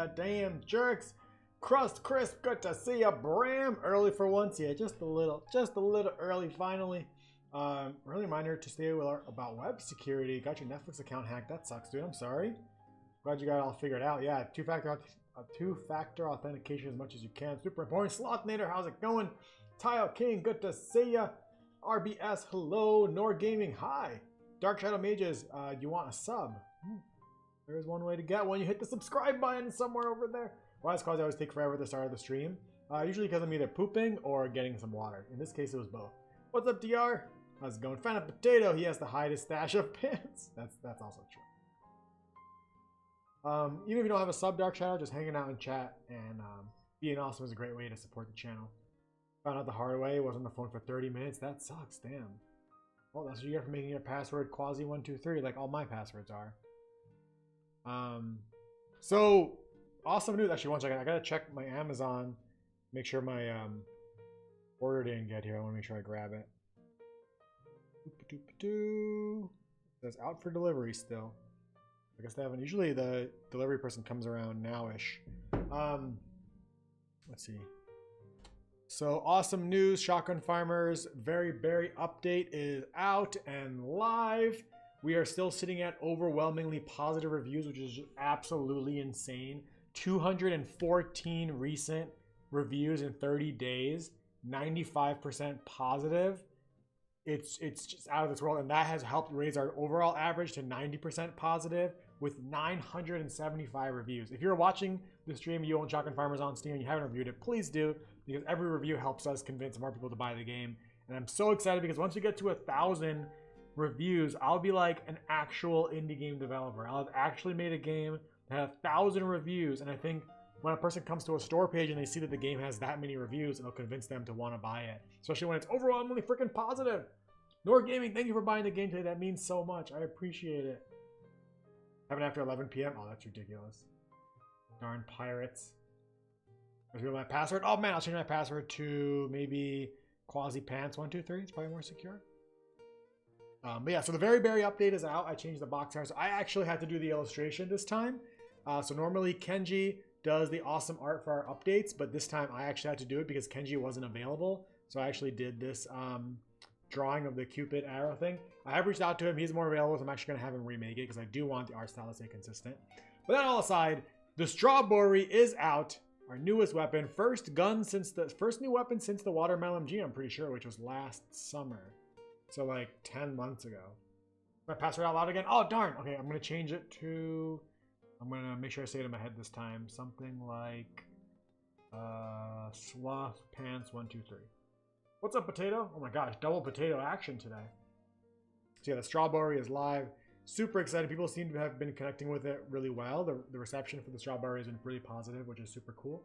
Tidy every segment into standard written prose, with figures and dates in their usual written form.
ya. Damn jerks. Crust Crisp, good to see ya. Bram, early for once. Yeah, just a little early finally. Early reminder to stay about web security. Got your Netflix account hacked. That sucks, dude. I'm sorry. Glad you got it all figured out. Yeah, two-factor authentication as much as you can. Super important. Slothnator, how's it going? Tile King, good to see ya. RBS, hello. Nor Gaming, hi. Dark Shadow Mages, you want a sub? There's one way to get one. You hit the subscribe button somewhere over there. Why is cause I always take forever at the start of the stream? Usually because I'm either pooping or getting some water. In this case, it was both. What's up, DR? How's it going? Fan of Potato. He has to hide his stash of pins. That's also true. Even if you don't have a sub, Dark Shadow, just hanging out in chat and being awesome is a great way to support the channel. Found out the hard way. Was on the phone for 30 minutes. That sucks. Damn. Well, that's what you get for making your password Quasi123, like all my passwords are. So awesome news. Actually, one second. I gotta check my Amazon. Make sure my order didn't get here. I want to make sure I grab it. It says out for delivery still. I guess they haven't. Usually the delivery person comes around now-ish. Let's see. So awesome news. Shotgun Farmers Very Berry update is out and live. We are still sitting at overwhelmingly positive reviews, which is absolutely insane. 214 recent reviews in 30 days. 95% positive. It's just out of this world, and that has helped raise our overall average to 90% positive with 975 reviews. If you're watching the stream, you own Shotgun Farmers on Steam and you haven't reviewed it, please do, because every review helps us convince more people to buy the game. And I'm so excited because once we get to 1,000 reviews, I'll be like an actual indie game developer. I'll have actually made a game that had 1,000 reviews, and I think when a person comes to a store page and they see that the game has that many reviews, it'll convince them to want to buy it. Especially when it's overwhelmingly freaking positive. Nor Gaming, thank you for buying the game today. That means so much. I appreciate it. Having after 11 p.m.? Oh, that's ridiculous. Darn pirates. Let's reveal my password. Oh man, I'll change my password to maybe QuasiPants123. It's probably more secure. But yeah, so the Very Berry update is out. I changed the box art. So I actually had to do the illustration this time. So normally Kenji does the awesome art for our updates, but this time I actually had to do it because Kenji wasn't available. So I actually did this drawing of the Cupid arrow thing. I have reached out to him. He's more available, so I'm actually going to have him remake it because I do want the art style to stay consistent. But that all aside, the Strawberry is out. Our newest weapon. First new weapon since the Watermelon G, I'm pretty sure, which was last summer. So like 10 months ago. Am I password out loud again? Oh, darn. Okay, I'm going to change it to... I'm going to make sure I say it in my head this time. Something like Sloth Pants 123. What's up, Potato? Oh my gosh, double potato action today. So yeah, the Strawberry is live. Super excited. People seem to have been connecting with it really well. The reception for the Strawberry has been really positive, which is super cool.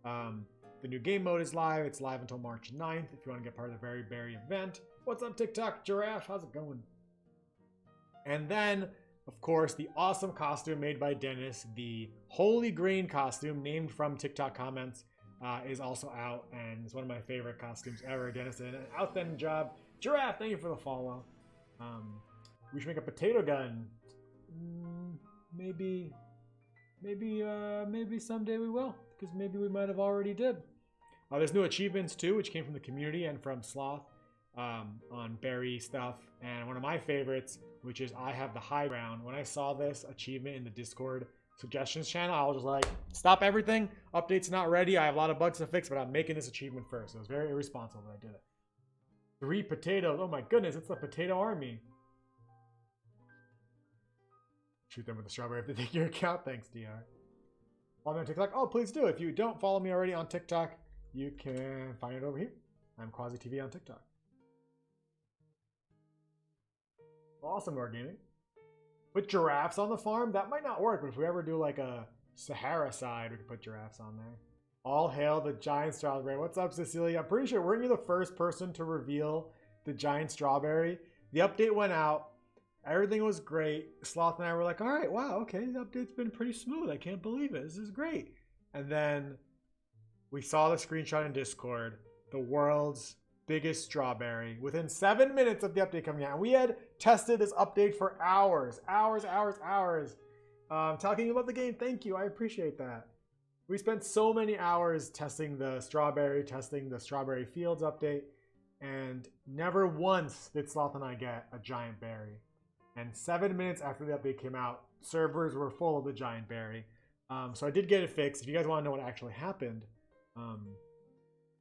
The new game mode is live. It's live until March 9th if you want to get part of the Very Berry event. What's up, TikTok Giraffe? How's it going? And then, of course, the awesome costume made by Dennis, the Holy Grain costume named from TikTok comments, is also out, and it's one of my favorite costumes ever. Dennis did an outstanding job. Giraffe, thank you for the follow. We should make a potato gun. Maybe someday we will, because maybe we might have already did. There's new achievements too, which came from the community and from Sloth on berry stuff. And one of my favorites, which is I have the high ground. When I saw this achievement in the Discord suggestions channel, I was just like, stop everything. Update's not ready. I have a lot of bugs to fix, but I'm making this achievement first. It was very irresponsible that I did it. 3 potatoes. Oh my goodness, it's the potato army. Shoot them with the strawberry if they take your account. Thanks, DR. Follow me on TikTok. Oh, please do. If you don't follow me already on TikTok, you can find it over here. I'm QuasiTV on TikTok. Awesome, Organic. Put giraffes on the farm? That might not work, but if we ever do like a Sahara side, we could put giraffes on there. All hail the giant strawberry. What's up, Cecilia? I'm pretty sure, weren't you the first person to reveal the giant strawberry? The update went out. Everything was great. Sloth and I were like, all right, wow, okay, the update's been pretty smooth. I can't believe it. This is great. And then we saw the screenshot in Discord. The world's biggest strawberry within 7 minutes of the update coming out. And we had tested this update for hours. Talking about the game, thank you. I appreciate that. We spent so many hours testing the strawberry fields update, and never once did Sloth and I get a giant berry. And 7 minutes after the update came out, servers were full of the giant berry. So I did get it fixed. If you guys want to know what actually happened,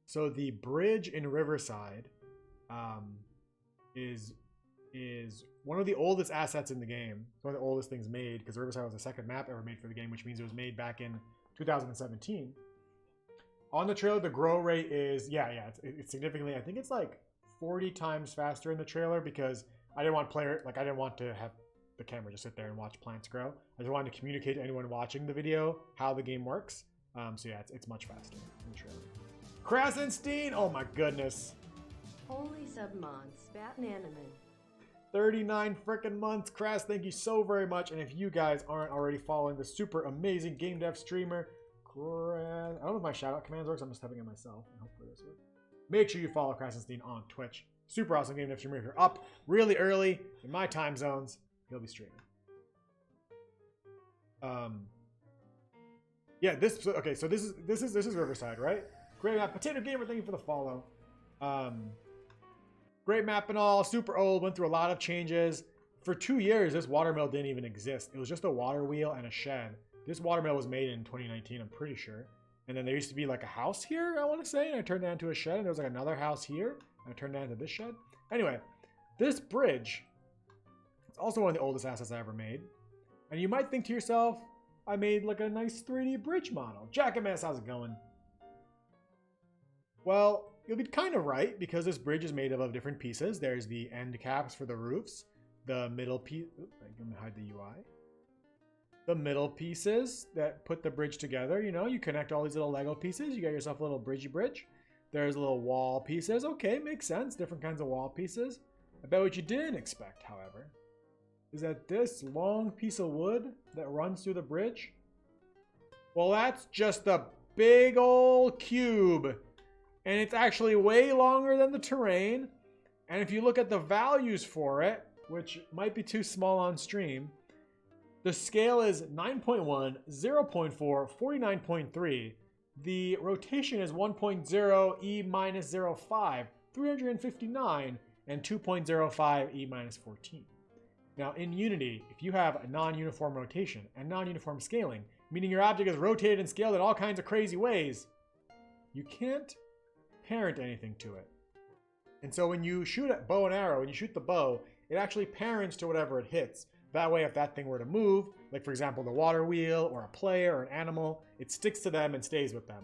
so the bridge in Riverside is one of the oldest assets in the game. It's one of the oldest things made, because Riverside was the second map ever made for the game, which means it was made back in 2017. On the trailer, the grow rate is, it's significantly, I think it's like 40 times faster in the trailer, because I didn't want I didn't want to have the camera just sit there and watch plants grow. I just wanted to communicate to anyone watching the video how the game works. So yeah, it's much faster in the trailer. Krasenstein! Oh my goodness. Holy submons, Batnanaman. 39 freaking months. Kras, thank you so very much. And if you guys aren't already following the super amazing game dev streamer, Kras, I don't know if my shout out commands works. I'm just typing it myself. And hopefully this works. Make sure you follow Krasenstein on Twitch. Super awesome game dev streamer. If you're up really early in my time zones, he'll be streaming. Yeah, okay, so this is Riverside, right? Great map. Potato Gamer, thank you for the follow. Great map and all, super old, went through a lot of changes. For 2 years, this watermill didn't even exist. It was just a water wheel and a shed. This watermill was made in 2019, I'm pretty sure. And then there used to be like a house here, I want to say, and I turned that into a shed. And there was like another house here, and I turned that into this shed. Anyway, this bridge, it's also one of the oldest assets I ever made. And you might think to yourself, I made like a nice 3D bridge model. Jackamas, how's it going? Well, you'll be kind of right, because this bridge is made up of different pieces. There's the end caps for the roofs, the middle piece. Let me hide the UI. The middle pieces that put the bridge together. You know, you connect all these little Lego pieces. You got yourself a little bridgey bridge. There's little wall pieces. Okay, makes sense. Different kinds of wall pieces. I bet what you didn't expect, however, is that this long piece of wood that runs through the bridge, well, that's just a big old cube. And it's actually way longer than the terrain. And if you look at the values for it, which might be too small on stream, the scale is 9.1, 0.4, 49.3. The rotation is 1.0, E minus 0.5, 359, and 2.05, E minus 14. Now in Unity, if you have a non-uniform rotation and non-uniform scaling, meaning your object is rotated and scaled in all kinds of crazy ways, you can't parent anything to it. And so when you shoot a bow and arrow, when you shoot the bow, it actually parents to whatever it hits. That way, if that thing were to move, like for example, the water wheel or a player or an animal, it sticks to them and stays with them.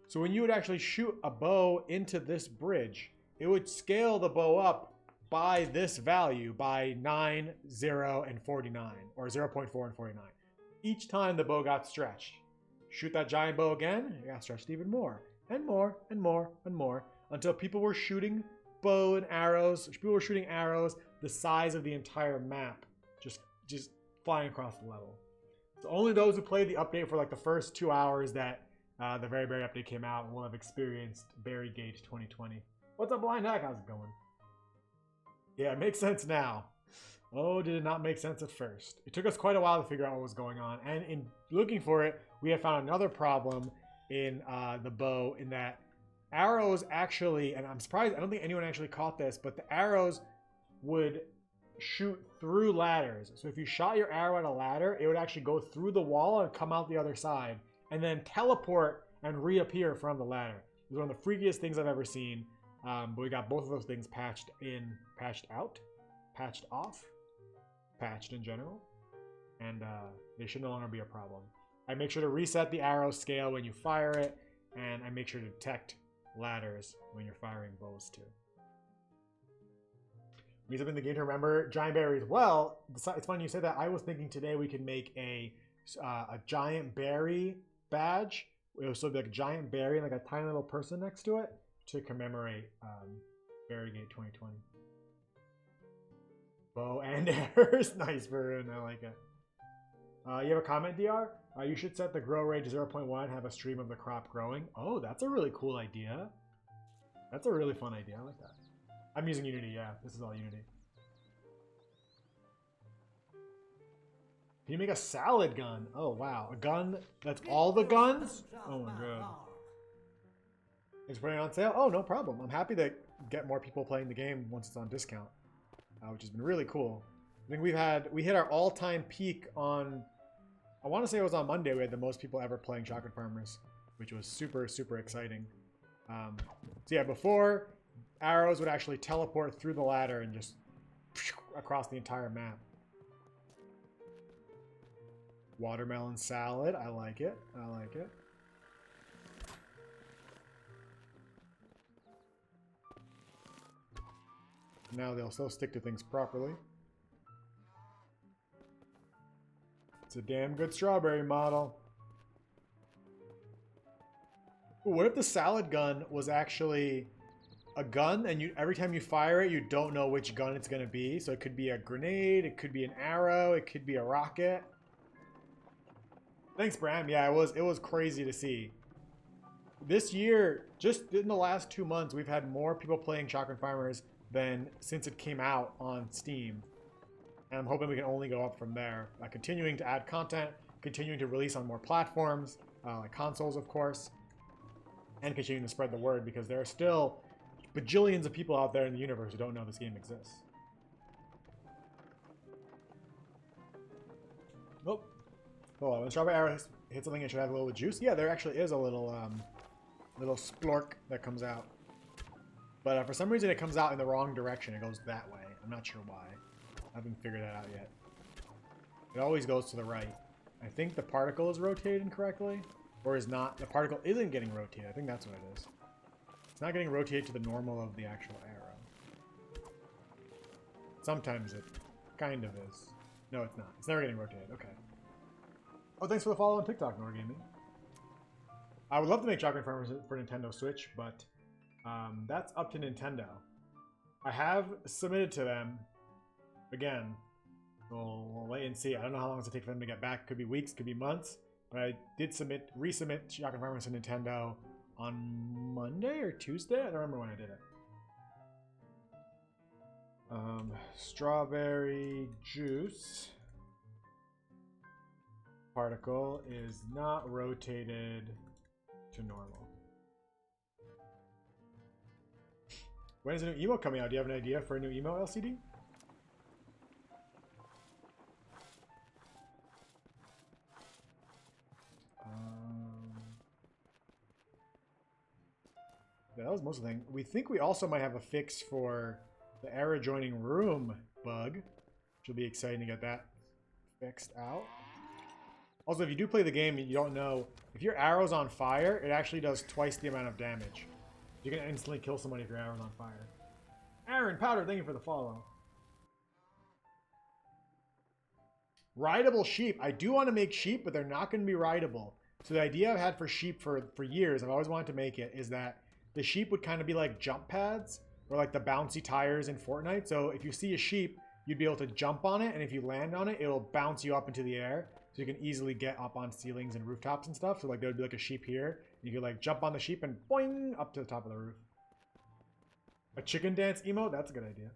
So when you would actually shoot a bow into this bridge, it would scale the bow up by this value, by 9, 0, and 49, or 0.4 and 49. Each time the bow got stretched. Shoot that giant bow again, it got stretched even more, and more, and more, and more, until people were shooting bow and arrows. People were shooting arrows the size of the entire map, just flying across the level. So only those who played the update for like the first 2 hours that the very update came out will have experienced Berry Gate 2020. What's up, Blind Hack? How's it going? Yeah, it makes sense now. Oh, did it not make sense at first? It took us quite a while to figure out what was going on. And in looking for it, we have found another problem in the bow, in that arrows actually, and I'm surprised, I don't think anyone actually caught this, but the arrows would shoot through ladders. So if you shot your arrow at a ladder, it would actually go through the wall and come out the other side, and then teleport and reappear from the ladder. It was one of the freakiest things I've ever seen. But we got both of those things patched in, patched out, patched off, patched in general, and they should no longer be a problem. I make sure to reset the arrow scale when you fire it, and I make sure to detect ladders when you're firing bows too. Means something in the game to remember. Giant berries. Well, it's funny you say that. I was thinking today we could make a giant berry badge. It would still be like a giant berry and like a tiny little person next to it to commemorate Berry Gate 2020. Bow and arrows. Nice, Varun. I like it. You have a comment, DR? You should set the grow rate to 0.1 and have a stream of the crop growing. Oh, that's a really cool idea. That's a really fun idea. I like that. I'm using Unity, yeah. This is all Unity. Can you make a salad gun? Oh, wow. A gun that's all the guns? Oh, my God. It's putting it on sale? Oh, no problem. I'm happy to get more people playing the game once it's on discount, which has been really cool. I think we hit our all-time peak on, I want to say it was on Monday, we had the most people ever playing Shotgun Farmers, which was super, super exciting. So yeah, before, arrows would actually teleport through the ladder and just across the entire map. Watermelon salad, I like it. I like it. Now they'll still stick to things properly. It's a damn good strawberry model. Ooh, what if the salad gun was actually a gun and every time you fire it, you don't know which gun it's going to be? So it could be a grenade, it could be an arrow, it could be a rocket. Thanks, Bram. Yeah, it was crazy to see. This year, just in the last 2 months, we've had more people playing Shotgun Farmers than since it came out on Steam. And I'm hoping we can only go up from there. Continuing to add content, continuing to release on more platforms, like consoles, of course, and continuing to spread the word because there are still bajillions of people out there in the universe who don't know this game exists. Oh. Oh, when strawberry arrow hits something, it should have a little juice. Yeah, there actually is a little splork that comes out. But for some reason, it comes out in the wrong direction. It goes that way. I'm not sure why. I haven't figured that out yet. It always goes to the right. I think the particle is rotated incorrectly, or is not. The particle isn't getting rotated. I think that's what it is. It's not getting rotated to the normal of the actual arrow. Sometimes it kind of is. No, it's not. It's never getting rotated. Okay. Oh, thanks for the follow on TikTok, Nor Gaming. I would love to make Shotgun Farmers for Nintendo Switch, but that's up to Nintendo. I have submitted to them. Again, we'll wait and see. I don't know how long it's going to take for them to get back. Could be weeks, could be months. But I did resubmit Shotgun Farmers to Nintendo on Monday or Tuesday. I don't remember when I did it. Strawberry juice. Particle is not rotated to normal. When is a new emo coming out? Do you have an idea for a new emo, LCD? Yeah, that was most of the thing. We think we also might have a fix for the error joining room bug, which will be exciting to get that fixed out. Also, if you do play the game and you don't know, if your arrow's on fire, it actually does twice the amount of damage. You can instantly kill somebody if your arrow's on fire. Aaron Powder, thank you for the follow. Rideable sheep. I do want to make sheep, but they're not going to be rideable. So the idea I've had for sheep for years, I've always wanted to make it, is that the sheep would kind of be like jump pads, or like the bouncy tires in Fortnite. So if you see a sheep, you'd be able to jump on it, and if you land on it, it'll bounce you up into the air. So you can easily get up on ceilings and rooftops and stuff. So like there would be like a sheep here. You could like jump on the sheep and boing up to the top of the roof. A chicken dance emote? That's a good idea.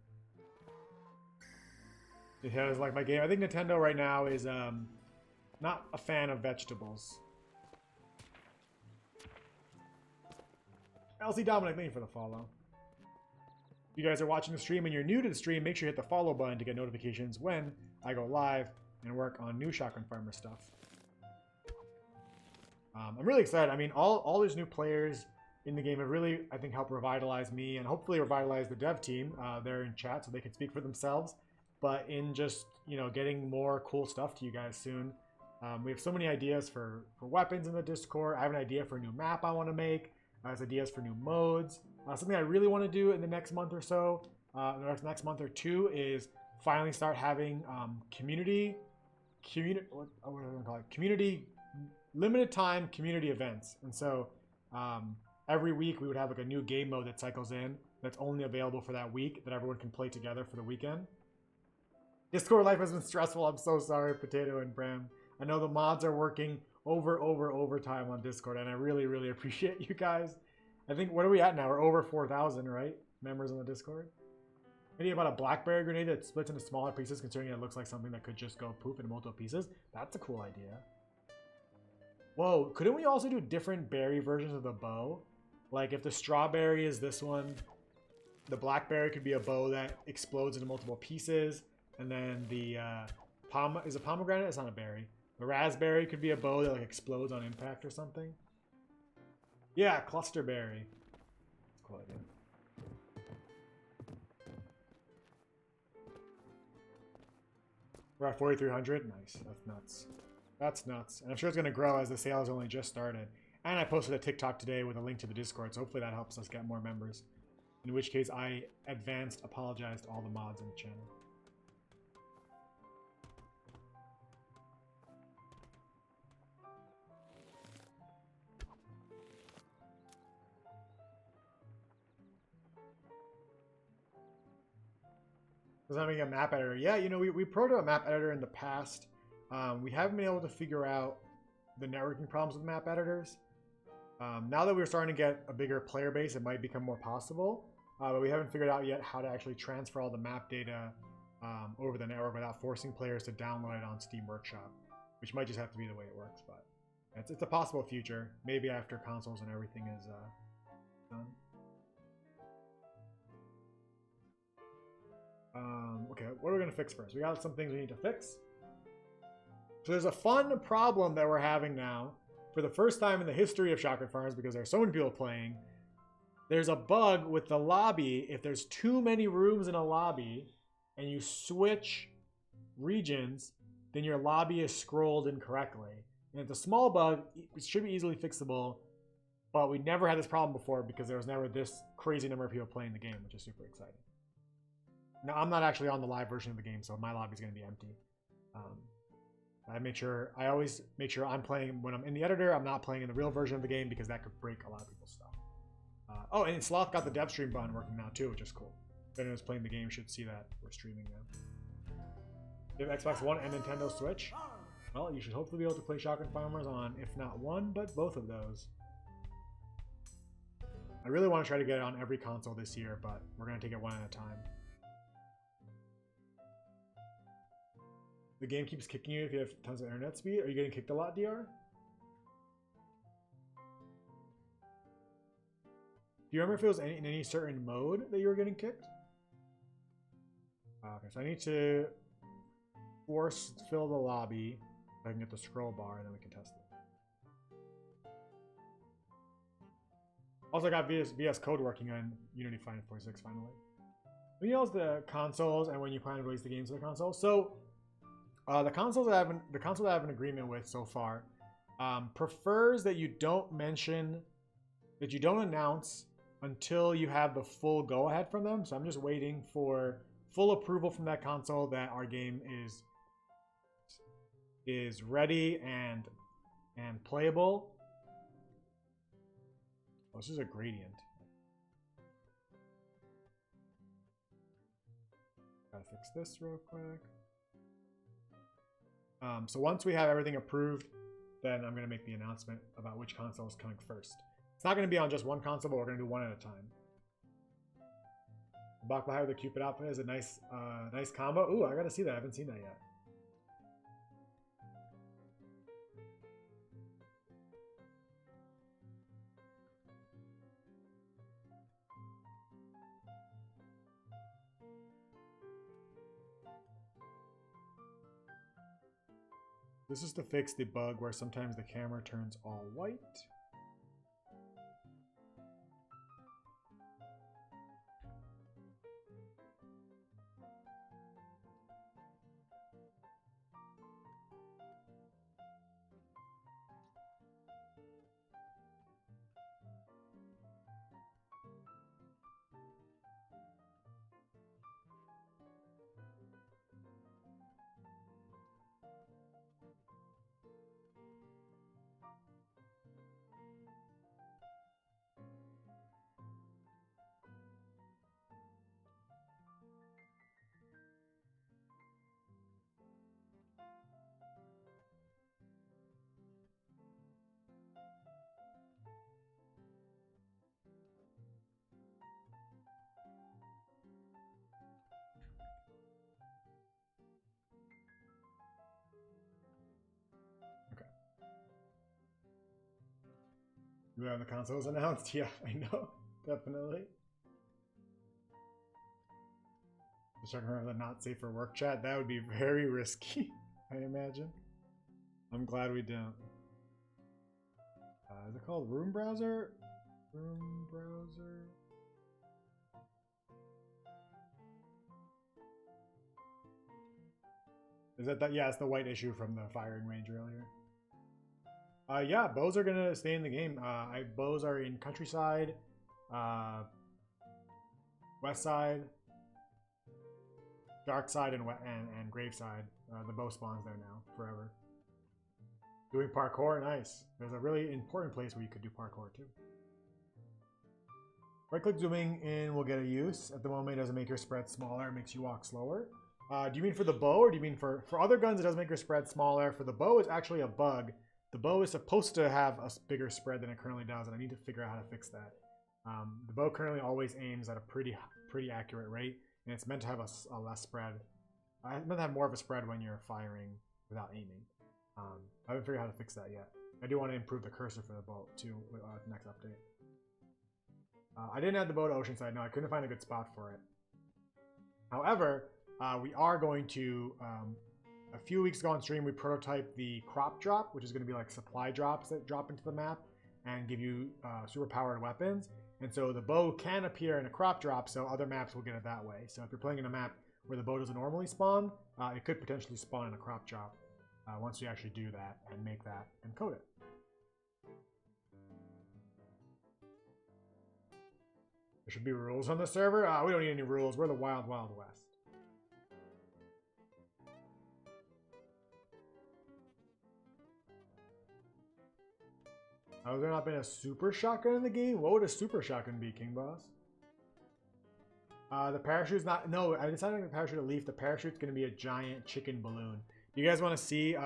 Because like my game, I think Nintendo right now is not a fan of vegetables. LC Dominic, thank you for the follow. If you guys are watching the stream and you're new to the stream, make sure you hit the follow button to get notifications when I go live and work on new Shotgun Farmer stuff. I'm really excited. I mean, all these new players in the game have really, I think, helped revitalize me and hopefully revitalize the dev team. They're in chat so they can speak for themselves. But in just, you know, getting more cool stuff to you guys soon. We have so many ideas for weapons in the Discord. I have an idea for a new map I want to make. There's ideas for new modes. Something I really want to do in the next month or so, the next month or two, is finally start having community limited time community events. And so every week we would have like a new game mode that cycles in that's only available for that week that everyone can play together for the weekend. Discord life has been stressful. I'm so sorry, Potato and Bram. I know the mods are working overtime on Discord, and I really appreciate you guys. I think, what are we at now? We're over 4,000, right? Members on the Discord. Any about a blackberry grenade that splits into smaller pieces, considering it looks like something that could just go poof into multiple pieces? That's a cool idea. Whoa, couldn't we also do different berry versions of the bow? Like if the strawberry is this one, the blackberry could be a bow that explodes into multiple pieces, and then the is a pomegranate? It's not a berry. The raspberry could be a bow that like explodes on impact or something. Yeah, clusterberry. That's a cool idea. We're at 4,300. Nice. That's nuts. That's nuts. And I'm sure it's going to grow as the sale has only just started. And I posted a TikTok today with a link to the Discord, so hopefully that helps us get more members. In which case, I apologized to all the mods in the channel. Was having a map editor. Yeah, you know, we protoed a map editor in the past. We haven't been able to figure out the networking problems with map editors. Now that we're starting to get a bigger player base, it might become more possible. But we haven't figured out yet how to actually transfer all the map data over the network without forcing players to download it on Steam Workshop, which might just have to be the way it works. But it's a possible future, maybe after consoles and everything is done. Okay, what are we going to fix first? We got some things we need to fix. So there's a fun problem that we're having now. For the first time in the history of Shotgun Farmers, because there are so many people playing, there's a bug with the lobby. If there's too many rooms in a lobby and you switch regions, then your lobby is scrolled incorrectly. And it's a small bug. It should be easily fixable, but we never had this problem before because there was never this crazy number of people playing the game, which is super exciting. Now, I'm not actually on the live version of the game, so my lobby is going to be empty. I always make sure I'm playing when I'm in the editor. I'm not playing in the real version of the game because that could break a lot of people's stuff. Oh, and Sloth got the dev stream button working now too, which is cool. If anyone's playing the game, you should see that we're streaming now. You have Xbox One and Nintendo Switch? Well, you should hopefully be able to play Shotgun Farmers on, if not one, but both of those. I really want to try to get it on every console this year, but we're going to take it one at a time. The game keeps kicking you if you have tons of internet speed. Are you getting kicked a lot, DR? Do you remember if it was in any certain mode that you were getting kicked? Okay, so I need to force fill the lobby so I can get the scroll bar and then we can test it. Also got VS Code working on Unity 5.46 finally. When you use the consoles and when you plan to release the games to the console. So the console that I have an agreement with so far prefers that you don't mention, that you don't announce until you have the full go-ahead from them. So I'm just waiting for full approval from that console that our game is ready and playable. Oh, this is a gradient. Gotta fix this real quick. So once we have everything approved, then I'm going to make the announcement about which console is coming first. It's not going to be on just one console, but we're going to do one at a time. Bakla with the Cupid outfit is a nice combo. Ooh, I got to see that. I haven't seen that yet. This is to fix the bug where sometimes the camera turns all white. When the console was announced, yeah, I know, definitely. Just checking around the not safe for work chat. That would be very risky, I imagine. I'm glad we don't. Is it called Room Browser? Room Browser? Is that? Yeah, it's the white issue from the firing range earlier. Yeah, bows are gonna stay in the game. Bows are in Countryside, West Side, Dark Side, and Graveside. The bow spawns there now, forever. Doing parkour, nice. There's a really important place where you could do parkour too. Right-click zooming in will get a use. At the moment, it doesn't make your spread smaller. It makes you walk slower. Do you mean for the bow, or do you mean for other guns? It does make your spread smaller. For the bow, it's actually a bug. The bow is supposed to have a bigger spread than it currently does, and I need to figure out how to fix that. The bow currently always aims at a pretty accurate rate, and it's meant to have a less spread. It's meant to have more of a spread when you're firing without aiming. I haven't figured out how to fix that yet. I do want to improve the cursor for the bow too with the next update. I didn't add the bow to Oceanside. No, I couldn't find a good spot for it. However, we are going to, a few weeks ago on stream, we prototyped the crop drop, which is going to be like supply drops that drop into the map and give you super powered weapons. And so the bow can appear in a crop drop, so other maps will get it that way. So if you're playing in a map where the bow doesn't normally spawn, it could potentially spawn in a crop drop once you actually do that and make that and code it. There should be rules on the server. We don't need any rules. We're the Wild Wild West. Has there not been a super shotgun in the game? What would a super shotgun be, King Boss? The parachute's not... No, I decided on the parachute to leave. The parachute's going to be a giant chicken balloon. You guys want to see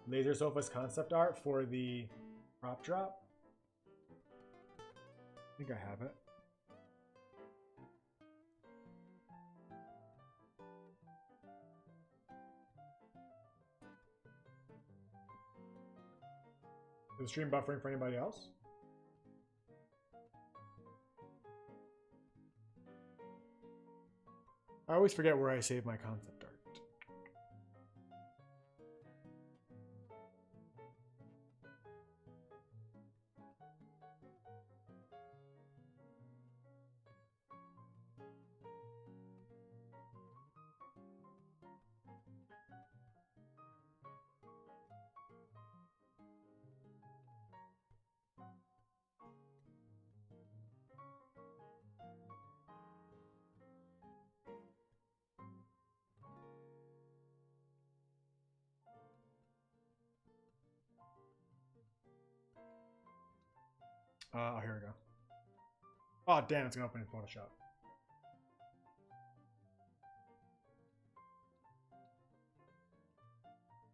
Laser Sofa's concept art for the prop drop? I think I have it. Is the stream buffering for anybody else? I always forget where I save my concept art. Oh, here we go. Oh, damn, it's going to open in Photoshop.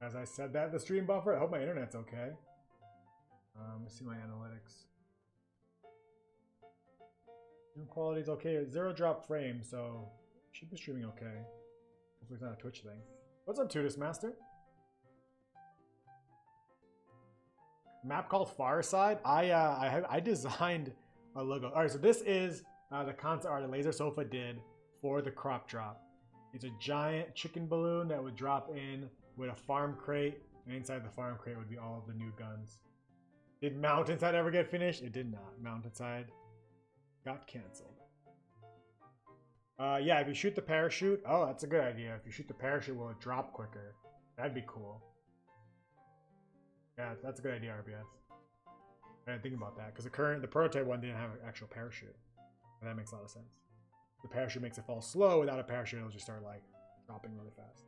As I said that, the stream buffer, I hope my internet's okay. Let's see my analytics. Stream quality's okay. 0 drop frame, so should be streaming okay. Hopefully it's not a Twitch thing. What's up, Tudis Master? Map called Fireside. I designed a logo. All right, so this is the concept art that Laser Sofa did for the crop drop. It's a giant chicken balloon that would drop in with a farm crate, and inside the farm crate would be all of the new guns. Did Mountainside ever get finished? It did not. Mountainside got canceled. Yeah, if you shoot the parachute, oh, that's a good idea. If you shoot the parachute, will it drop quicker? That'd be cool. Yeah, that's a good idea, RBS. I didn't think about that because the prototype one didn't have an actual parachute. And that makes a lot of sense. The parachute makes it fall slow. Without a parachute, it'll just start like dropping really fast.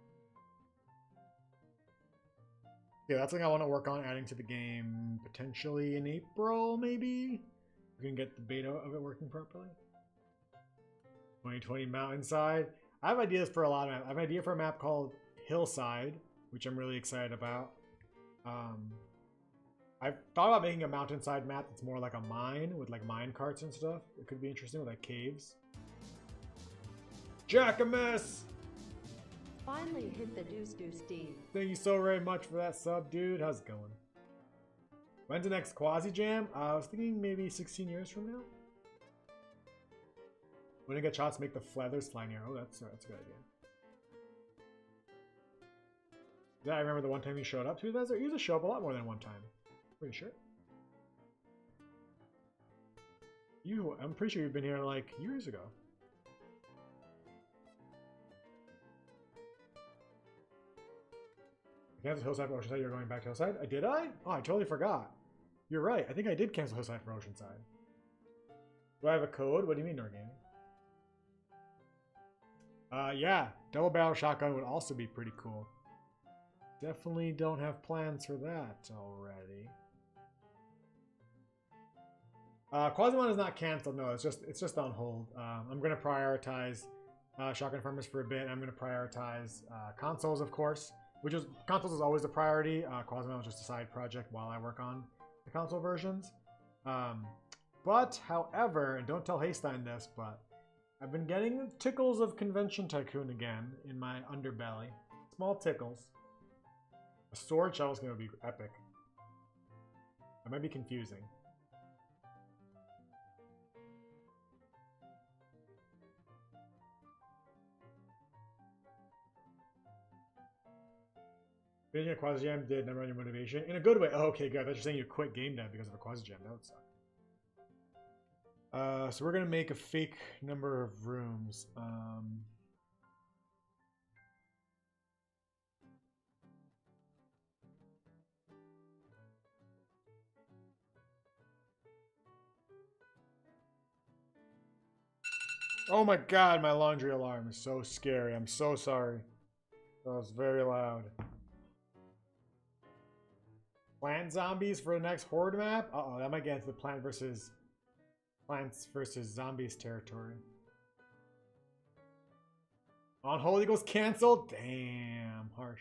Yeah, that's something I want to work on adding to the game potentially in April, maybe. We can get the beta of it working properly. 2020 Mountainside. I have ideas for a lot of maps. I have an idea for a map called Hillside, which I'm really excited about. I've thought about making a Mountainside map that's more like a mine with like mine carts and stuff. It could be interesting with like caves. Jackamus! Finally hit the deuce, Steve. Thank you so very much for that sub, dude. How's it going? When's the next Quasi Jam? I was thinking maybe 16 years from now. When I get shots, make the feathers fly near. Oh, that's a good idea. Yeah, I remember the one time you showed up to the desert. You used to show up a lot more than one time. Pretty sure. I'm pretty sure you've been here like years ago. Cancel Hillside for Oceanside. You're going back to Hillside? Did I? Oh, I totally forgot. You're right. I think I did cancel Hillside for Oceanside. Do I have a code? What do you mean, Norgaming? Yeah. Double barrel shotgun would also be pretty cool. Definitely don't have plans for that already. Quasimon is not canceled. No, it's just on hold. I'm going to prioritize Shotgun Farmers for a bit. I'm going to prioritize consoles, of course. Consoles is always a priority. Quasimon was just a side project while I work on the console versions. But, however, and don't tell Haystein this, but I've been getting tickles of Convention Tycoon again in my underbelly. Small tickles. A sword shell is going to be epic. That might be confusing. Finishing a Quasi Jam did never run your motivation. In a good way. Oh, okay, good. I thought you're saying you quit game dev because of a Quasi Jam. That would suck. So we're going to make a fake number of rooms. Oh my god, my laundry alarm is so scary. I'm so sorry. That was very loud. Plant zombies for the next horde map? Uh-oh, that might get into the Plants versus Zombies territory. On Hold Eagles canceled? Damn, harsh.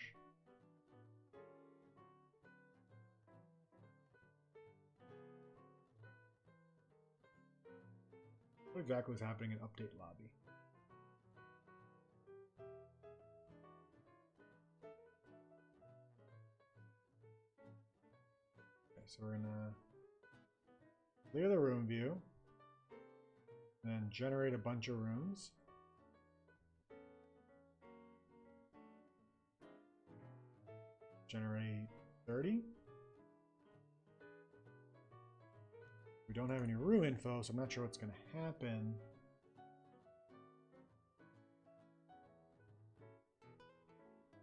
What exactly was happening in Update Lobby? Okay, so we're gonna clear the room view, and then generate a bunch of rooms. Generate 30. We don't have any room info, so I'm not sure what's going to happen.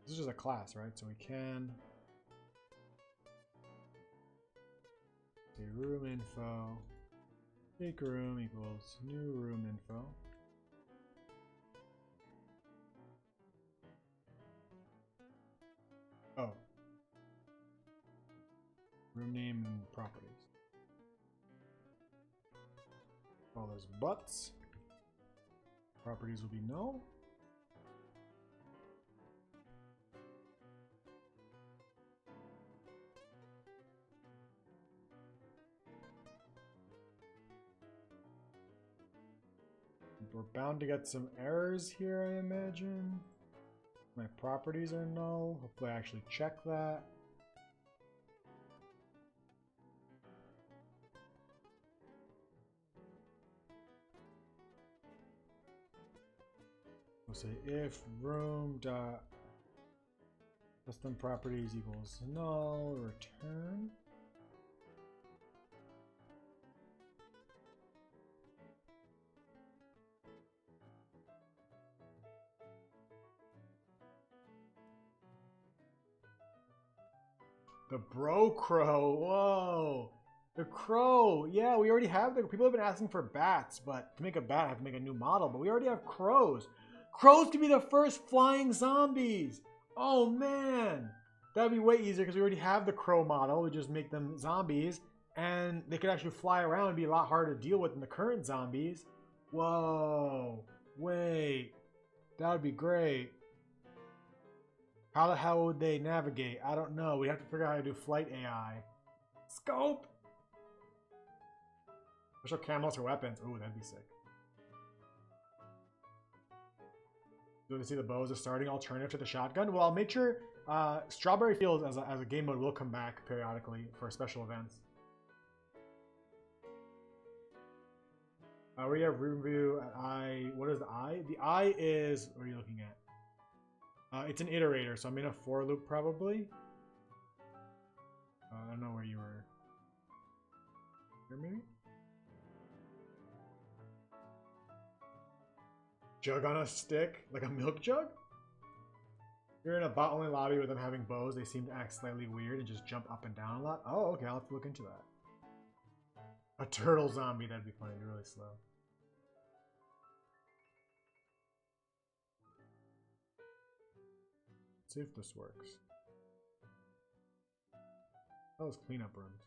This is just a class, right? So we can say room info, fake room equals new room info. Oh. Room name and properties. All those butts. Properties will be null. We're bound to get some errors here, I imagine. My properties are null. Hopefully I actually check that. We'll say if room dot custom properties equals null, return. The bro crow, whoa. The crow, yeah, we already have the, people have been asking for bats, but to make a bat I have to make a new model, but we already have crows. Crows could be the first flying zombies. Oh man, that'd be way easier because we already have the crow model. We just make them zombies and they could actually fly around and be a lot harder to deal with than the current zombies. Whoa, wait, that would be great. How the hell would they navigate? I don't know. We have to figure out how to do flight AI. Scope! Special camos or weapons. Ooh, that'd be sick. Do we see the bows as starting alternative to the shotgun? Well, I'll make sure Strawberry Fields as a game mode will come back periodically for special events. We have room view at I. What is the I? The I is. What are you looking at? It's an iterator, so I'm in a for loop probably. I don't know where you were. Here maybe? Jug on a stick? Like a milk jug? You're in a bot only lobby with them having bows. They seem to act slightly weird and just jump up and down a lot. Oh, okay. I'll have to look into that. A turtle zombie. That'd be funny. You're really slow. Let's see if this works. Those cleanup rooms.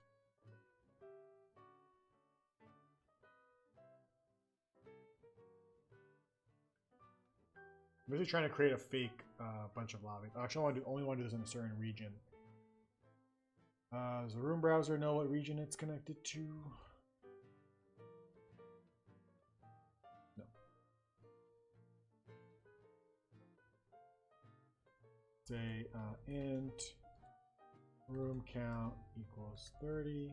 I'm basically trying to create a fake bunch of lobby. Actually, I only want to do this in a certain region. Does the room browser know what region it's connected to? No. Say int room count equals 30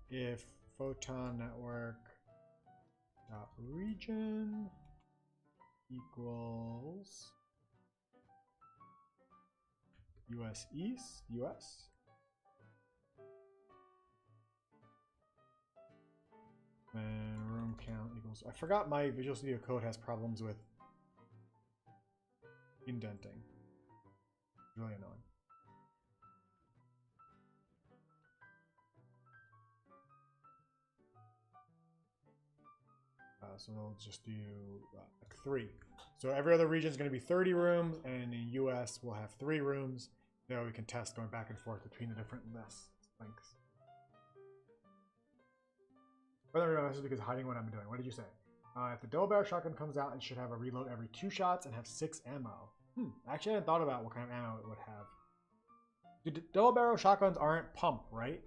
if photon network dot region equals US East, US. And room count equals, I forgot my Visual Studio Code has problems with indenting. Really annoying. So we'll just do like 3. So every other region is going to be 30 rooms, and in US we'll have 3 rooms. There we can test going back and forth between the different lists. Thanks. This is because hiding what I'm doing. What did you say? If the double barrel shotgun comes out, it should have a reload every 2 shots and have 6 ammo. Actually, I hadn't thought about what kind of ammo it would have. Double barrel shotguns aren't pump, right?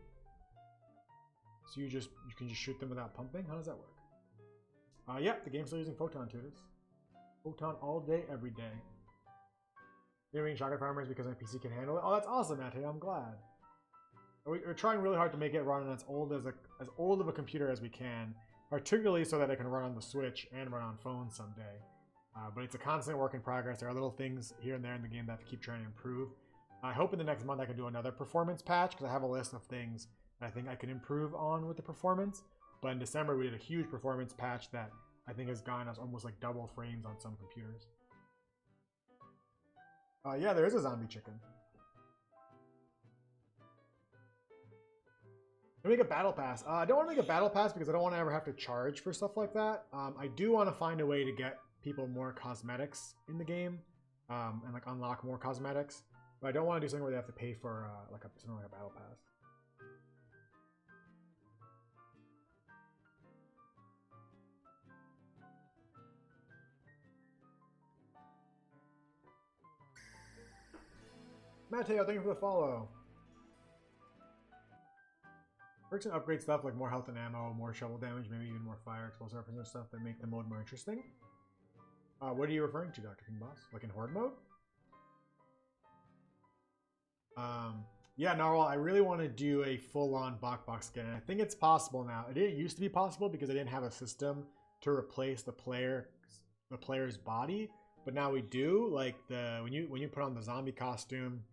So you can just shoot them without pumping? How does that work? Yep, the game's still using Photon tutors. Photon all day, every day. You're being shotgun farmers because my PC can handle it. Oh, that's awesome, Mate. I'm glad. We're trying really hard to make it run on as old of a computer as we can, particularly so that it can run on the Switch and run on phones someday. But it's a constant work in progress. There are little things here and there in the game that I have to keep trying to improve. I hope in the next month I can do another performance patch because I have a list of things that I think I can improve on with the performance. But in December, we did a huge performance patch that I think has gotten us almost like double frames on some computers. Yeah, there is a zombie chicken. I make a battle pass. I don't want to make a battle pass because I don't want to ever have to charge for stuff like that. I do want to find a way to get people more cosmetics in the game and like unlock more cosmetics. But I don't want to do something where they have to pay for something like a battle pass. Matteo, thank you for the follow. Perks and upgrade stuff like more health and ammo, more shovel damage, maybe even more fire, explosive weapons and stuff that make the mode more interesting. What are you referring to, Dr. King Boss? Like in Horde mode? Yeah, Narwhal, I really want to do a full-on Bok skin, and I think it's possible now. It didn't used to be possible because I didn't have a system to replace the player's body, but now we do. Like when you put on the zombie costume,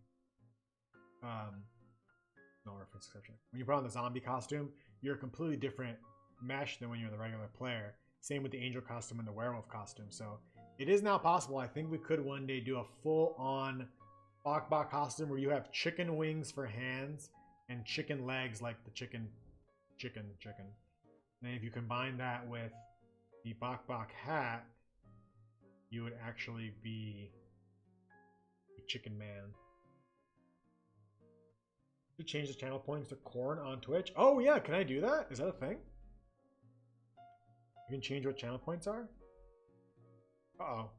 no reference exception. When you put on the zombie costume, you're a completely different mesh than when you're the regular player. Same with the angel costume and the werewolf costume. So it is now possible. I think we could one day do a full-on Bok costume where you have chicken wings for hands and chicken legs like the chicken. And if you combine that with the Bok hat, you would actually be a chicken man. You change the channel points to corn on Twitch. Oh yeah, can I do that? Is that a thing? You can change what channel points are? Uh-oh.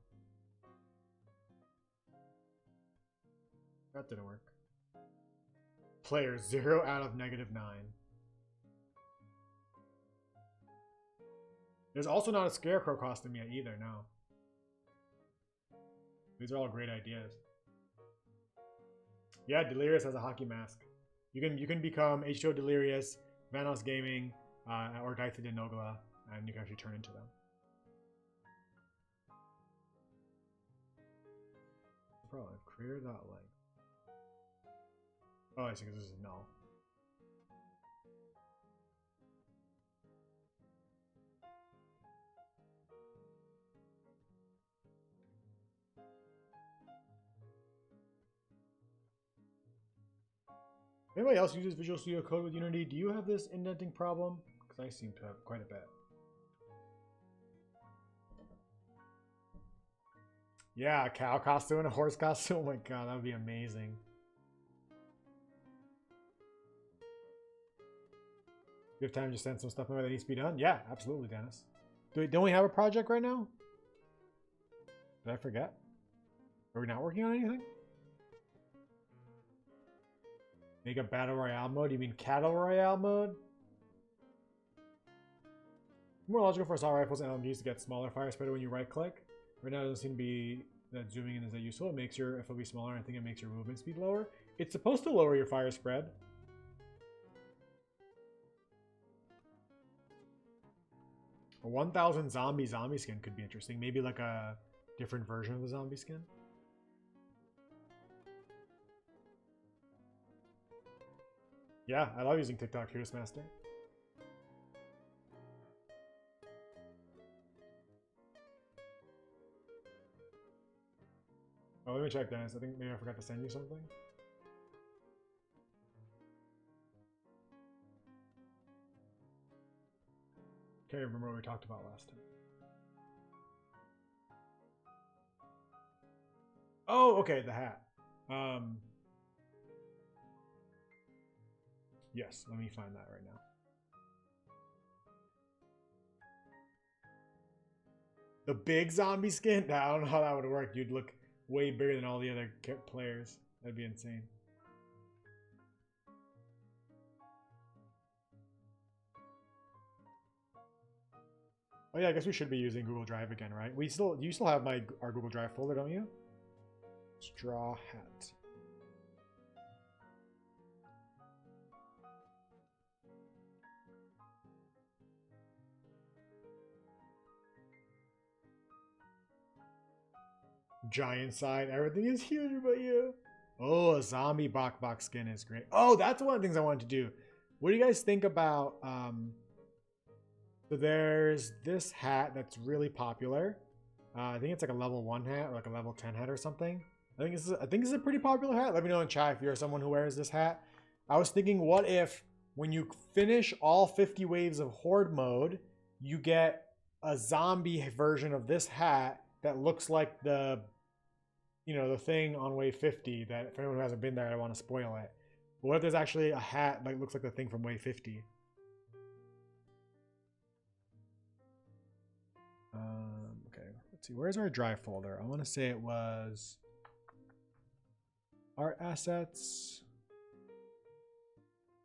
That didn't work. Player 0 out of -9. There's also not a scarecrow costume yet either, no. These are all great ideas. Yeah, Delirious has a hockey mask. You can become H2O Delirious, Vanos Gaming, or Gaitha de Nogla and you can actually turn into them. Probably creator.length. Oh, I see, because this is null. Anybody else uses Visual Studio Code with Unity? Do you have this indenting problem? Because I seem to have quite a bit. Yeah, a cow costume and a horse costume. Oh my god, that would be amazing. You have time to send some stuff over that needs to be done? Yeah, absolutely, Dennis. Don't we have a project right now? Did I forget? Are we not working on anything? Make a battle royale mode? You mean cattle royale mode? More logical for assault rifles and LMGs to get smaller fire spreader when you right click. Right now it doesn't seem to be that zooming in is that useful. It makes your FOV smaller. I think it makes your movement speed lower. It's supposed to lower your fire spread. A 1000 zombie skin could be interesting. Maybe like a different version of the zombie skin. Yeah, I love using TikTok Heroes Master. Oh, let me check, Dennis. I think maybe I forgot to send you something. Can't remember what we talked about last time. Oh, okay, the hat. Yes, let me find that right now. The big zombie skin? No, I don't know how that would work. You'd look way bigger than all the other players. That'd be insane. Oh yeah, I guess we should be using Google Drive again, right? You still have our Google Drive folder, don't you? Straw hat. Giant side. Everything is huge but you. Oh, a zombie Bok skin is great. Oh, that's one of the things I wanted to do. What do you guys think about... So there's this hat that's really popular. I think it's like a level 1 hat or like a level 10 hat or something. I think this is a pretty popular hat. Let me know in chat if you're someone who wears this hat. I was thinking, what if when you finish all 50 waves of Horde mode, you get a zombie version of this hat that looks like the thing on wave 50 that for anyone who hasn't been there, I don't want to spoil it. But what if there's actually a hat that looks like the thing from wave 50? Okay, let's see. Where's our drive folder? I want to say it was art assets.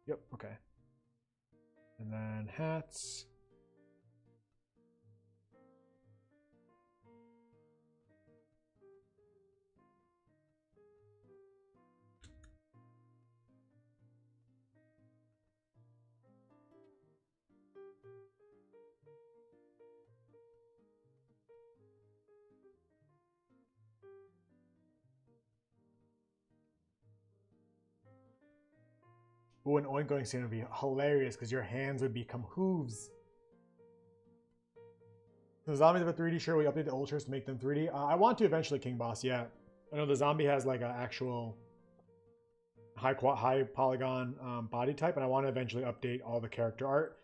Yep, okay. And then hats. Ooh, an oingoing scene would be hilarious because your hands would become hooves. The zombies have a 3D. Sure, we update the ultras to make them 3D. I want to eventually, King Boss. Yeah, I know the zombie has like an actual high polygon body type, and I want to eventually update all the character art.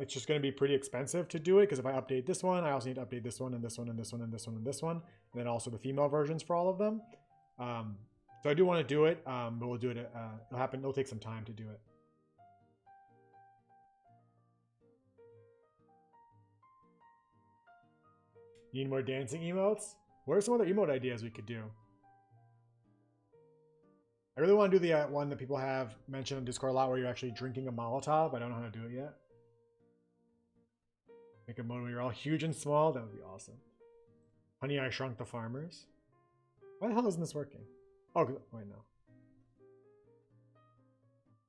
It's just going to be pretty expensive to do it because if I update this one, I also need to update this one and this one and this one and this one and this one, and then also the female versions for all of them. So I do want to do it, but we'll do it. It'll take some time to do it. Need more dancing emotes? What are some other emote ideas we could do? I really want to do the one that people have mentioned on Discord a lot where you're actually drinking a Molotov. I don't know how to do it yet. Make a mode where you're all huge and small. That would be awesome. Honey, I Shrunk the Farmers. Why the hell isn't this working? Oh, wait, no.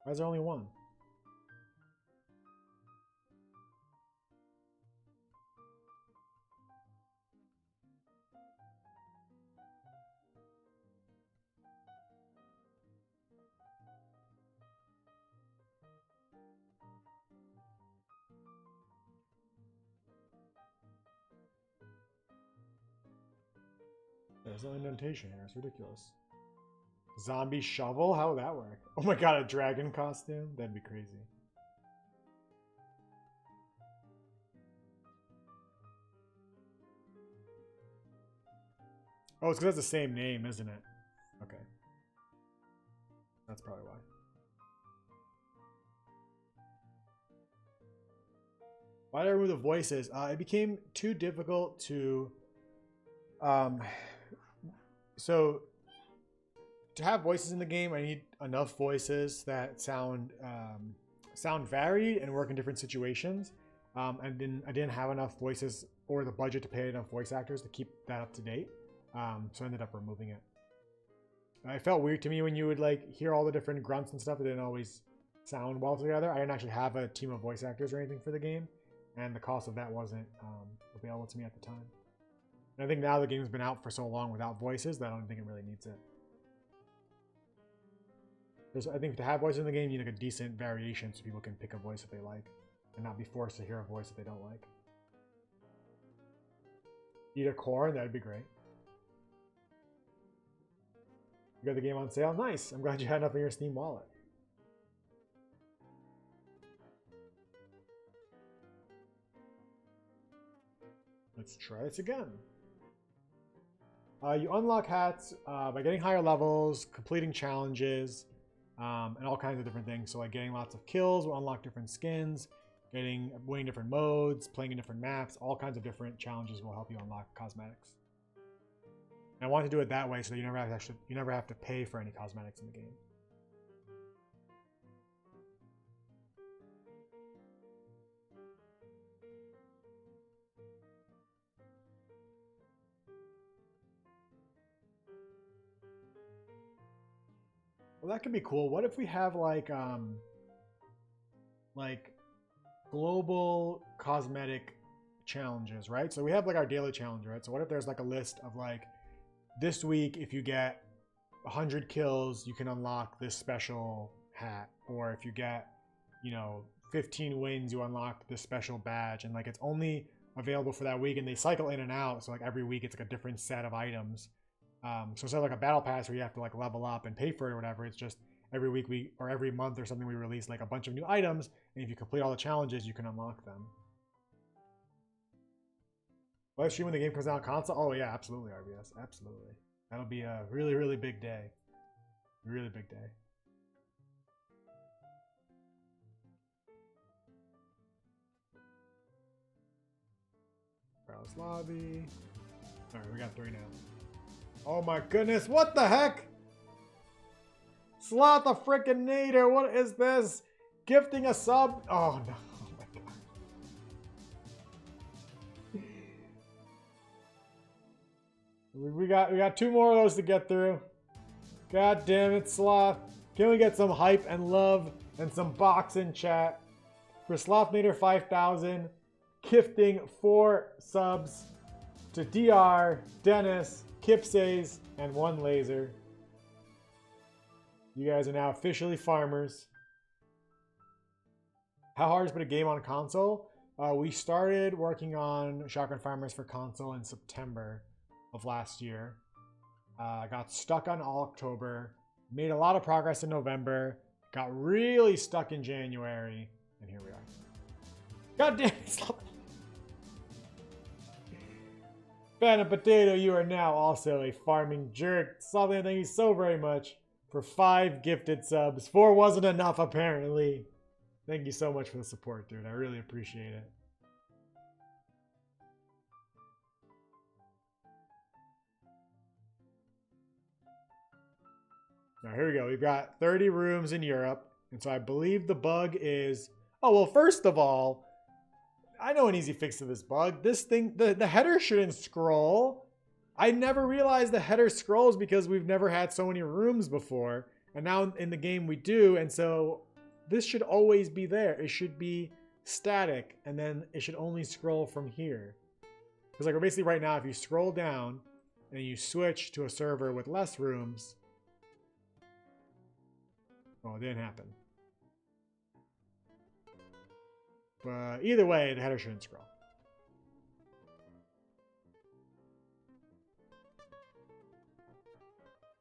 Why is there only one? There's no indentation here. It's ridiculous. Zombie shovel? How would that work? Oh my god, a dragon costume? That'd be crazy. Oh, it's because it's the same name, isn't it? Okay. That's probably why. Why did I remove the voices? It became too difficult to... So, to have voices in the game, I need enough voices that sound varied and work in different situations. And I didn't have enough voices or the budget to pay enough voice actors to keep that up to date. So I ended up removing it. It felt weird to me when you would like hear all the different grunts and stuff that didn't always sound well together. I didn't actually have a team of voice actors or anything for the game, and the cost of that wasn't available to me at the time. And I think now the game's been out for so long without voices that I don't think it really needs it. I think to have voices in the game, you need like a decent variation so people can pick a voice that they like and not be forced to hear a voice that they don't like. Eat a corn, that'd be great. You got the game on sale? Nice. I'm glad you had enough in your Steam wallet. Let's try this again. You unlock hats by getting higher levels, completing challenges, and all kinds of different things. So like getting lots of kills will unlock different skins, winning different modes, playing in different maps, all kinds of different challenges will help you unlock cosmetics. And I want to do it that way so that you never have to pay for any cosmetics in the game. Well, that could be cool. What if we have like global cosmetic challenges, right? So we have like our daily challenge, right? So what if there's like a list of like, this week, if you get 100 kills, you can unlock this special hat. Or if you get, 15 wins, you unlock this special badge. And like, it's only available for that week, and they cycle in and out. So like every week, it's like a different set of items. So instead of like a battle pass where you have to like level up and pay for it or whatever, it's just every week or every month or something we release like a bunch of new items, and if you complete all the challenges, you can unlock them. Live stream when the game comes out on console? Oh yeah, absolutely, RBS, absolutely. That'll be a really, really big day. Really big day. Browse lobby. Alright, we got 3 now. Oh my goodness, what the heck? Sloth the frickin' nader, what is this? Gifting a sub? Oh no, oh my god. We got 2 more of those to get through. God damn it, Sloth. Can we get some hype and love and some box in chat for Sloth Nader 5000 gifting 4 subs to DR, Dennis, Kipsays, and 1 laser. You guys are now officially farmers. How hard is to put a game on console? We started working on Shotgun Farmers for console in September of last year. Got stuck on October. Made a lot of progress in November. Got really stuck in January. And here we are. God damn it, stop. Phantom Potato, you are now also a farming jerk. Something, thank you so very much for 5 gifted subs. 4 wasn't enough, apparently. Thank you so much for the support, dude. I really appreciate it. Now, here we go. We've got 30 rooms in Europe. And so I believe the bug is... Oh, well, first of all, I know an easy fix to this bug. This thing, the header shouldn't scroll. I never realized the header scrolls because we've never had so many rooms before. And now in the game we do. And so this should always be there. It should be static. And then it should only scroll from here. Because like basically right now, if you scroll down and you switch to a server with less rooms. Oh, it didn't happen. But either way, the header shouldn't scroll.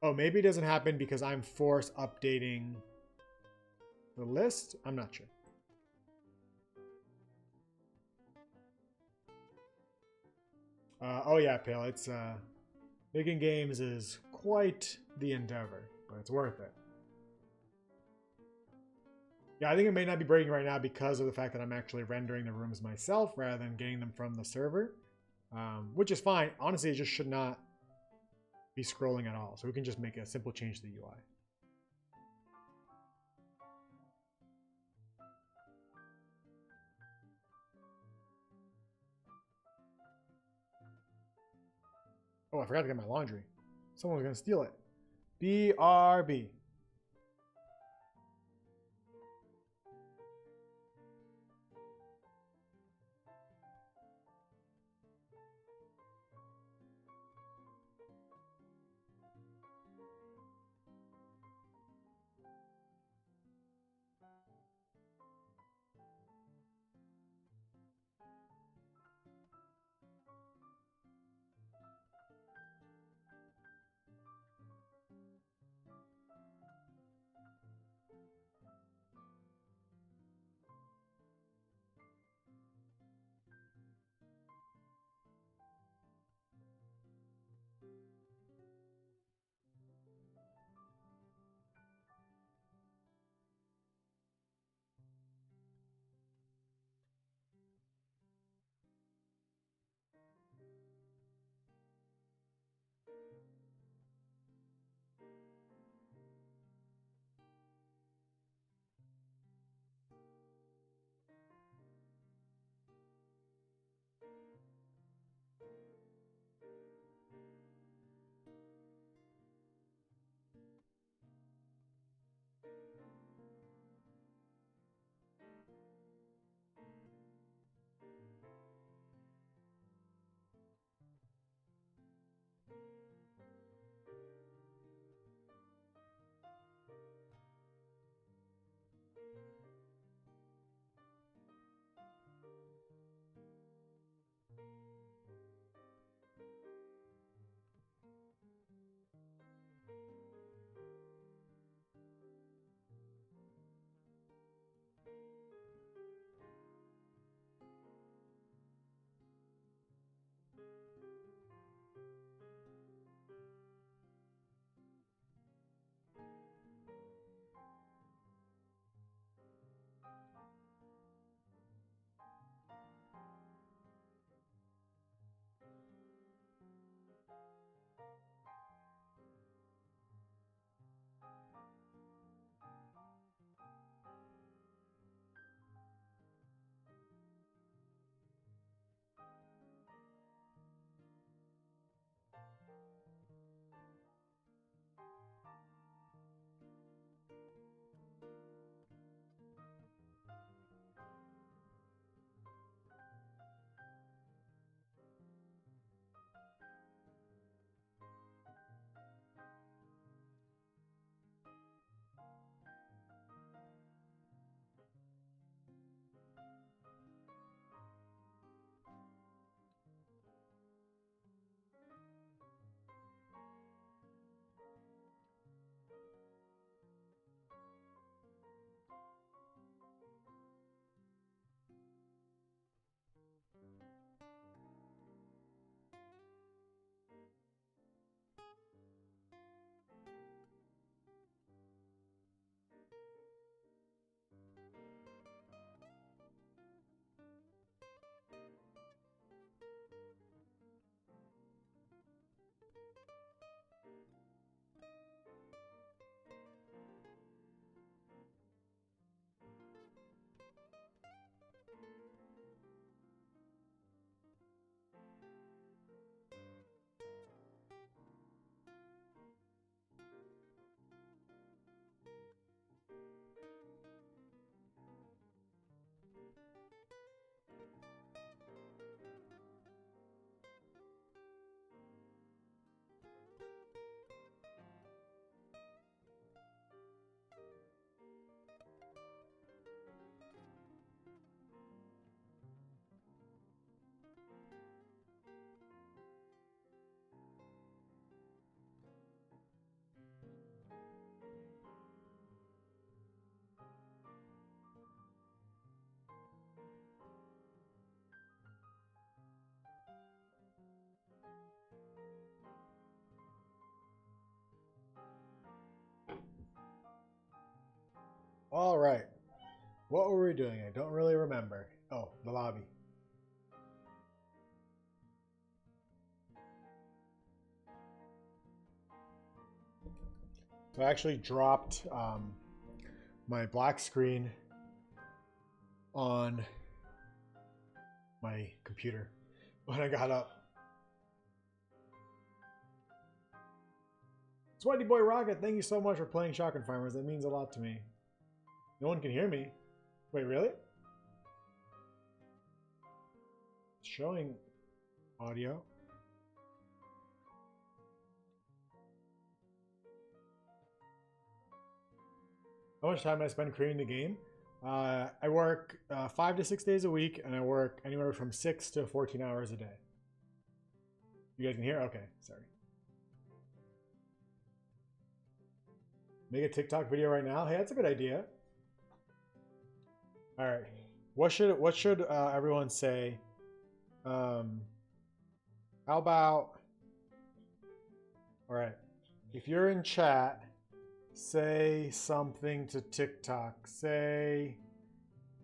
Oh, maybe it doesn't happen because I'm force updating the list. I'm not sure. Oh yeah, Pale. It's making games is quite the endeavor, but it's worth it. Yeah, I think it may not be breaking right now because of the fact that I'm actually rendering the rooms myself rather than getting them from the server, which is fine. Honestly, it just should not be scrolling at all. So we can just make a simple change to the UI. Oh, I forgot to get my laundry. Someone's going to steal it. BRB. All right. What were we doing? I don't really remember. Oh, the lobby. So I actually dropped my black screen on my computer when I got up. Sweaty Boy Rocket, thank you so much for playing Shotgun Farmers. That means a lot to me. No one can hear me. Wait, really? It's showing audio. How much time I spend creating the game? I work 5 to 6 days a week, and I work anywhere from 6 to 14 hours a day. You guys can hear? Okay, sorry. Make a TikTok video right now? Hey, that's a good idea. All right. What should everyone say? How about? All right. If you're in chat, say something to TikTok. Say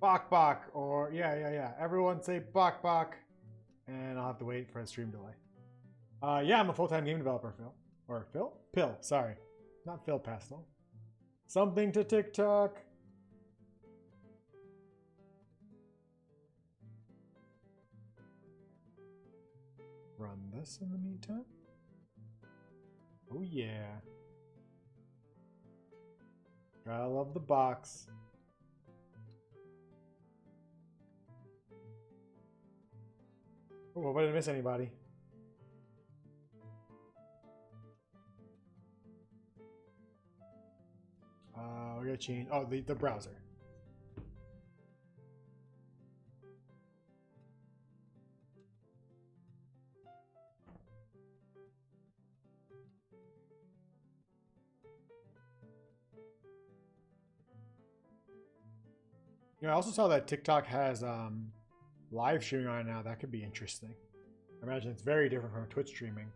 bok bok or yeah. Everyone say bok bok, and I'll have to wait for a stream delay. Yeah, I'm a full-time game developer, Phil. Or Phil? Pill. Sorry, not Phil Pastel. Something to TikTok. Run this in the meantime. Oh yeah. Gotta love the box. Oh, hope I didn't miss anybody. We gotta change. Oh, the browser. I also saw that TikTok has live streaming on it now. That could be interesting. I imagine it's very different from Twitch streaming.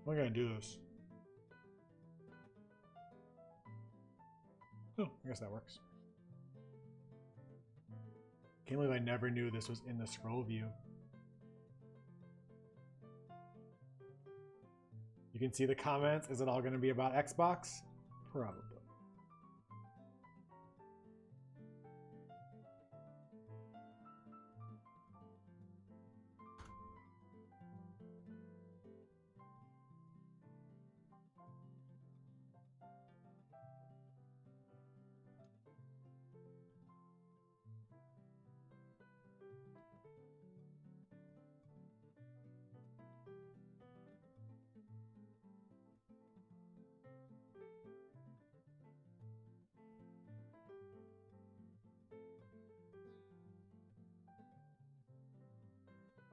I'm gonna do this. Oh, I guess that works. Can't believe I never knew this was in the scroll view. You can see the comments. Is it all going to be about Xbox? Probably.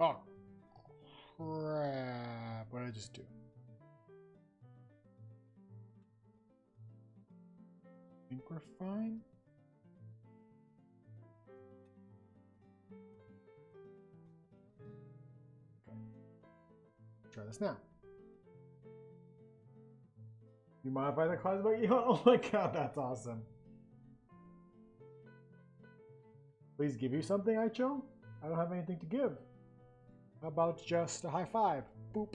Oh, crap. What did I just do? I think we're fine. Okay. Try this now. You modify the class about you? Oh my god, that's awesome. Please give you something, Aicho? I don't have anything to give. How about just a high five? Boop.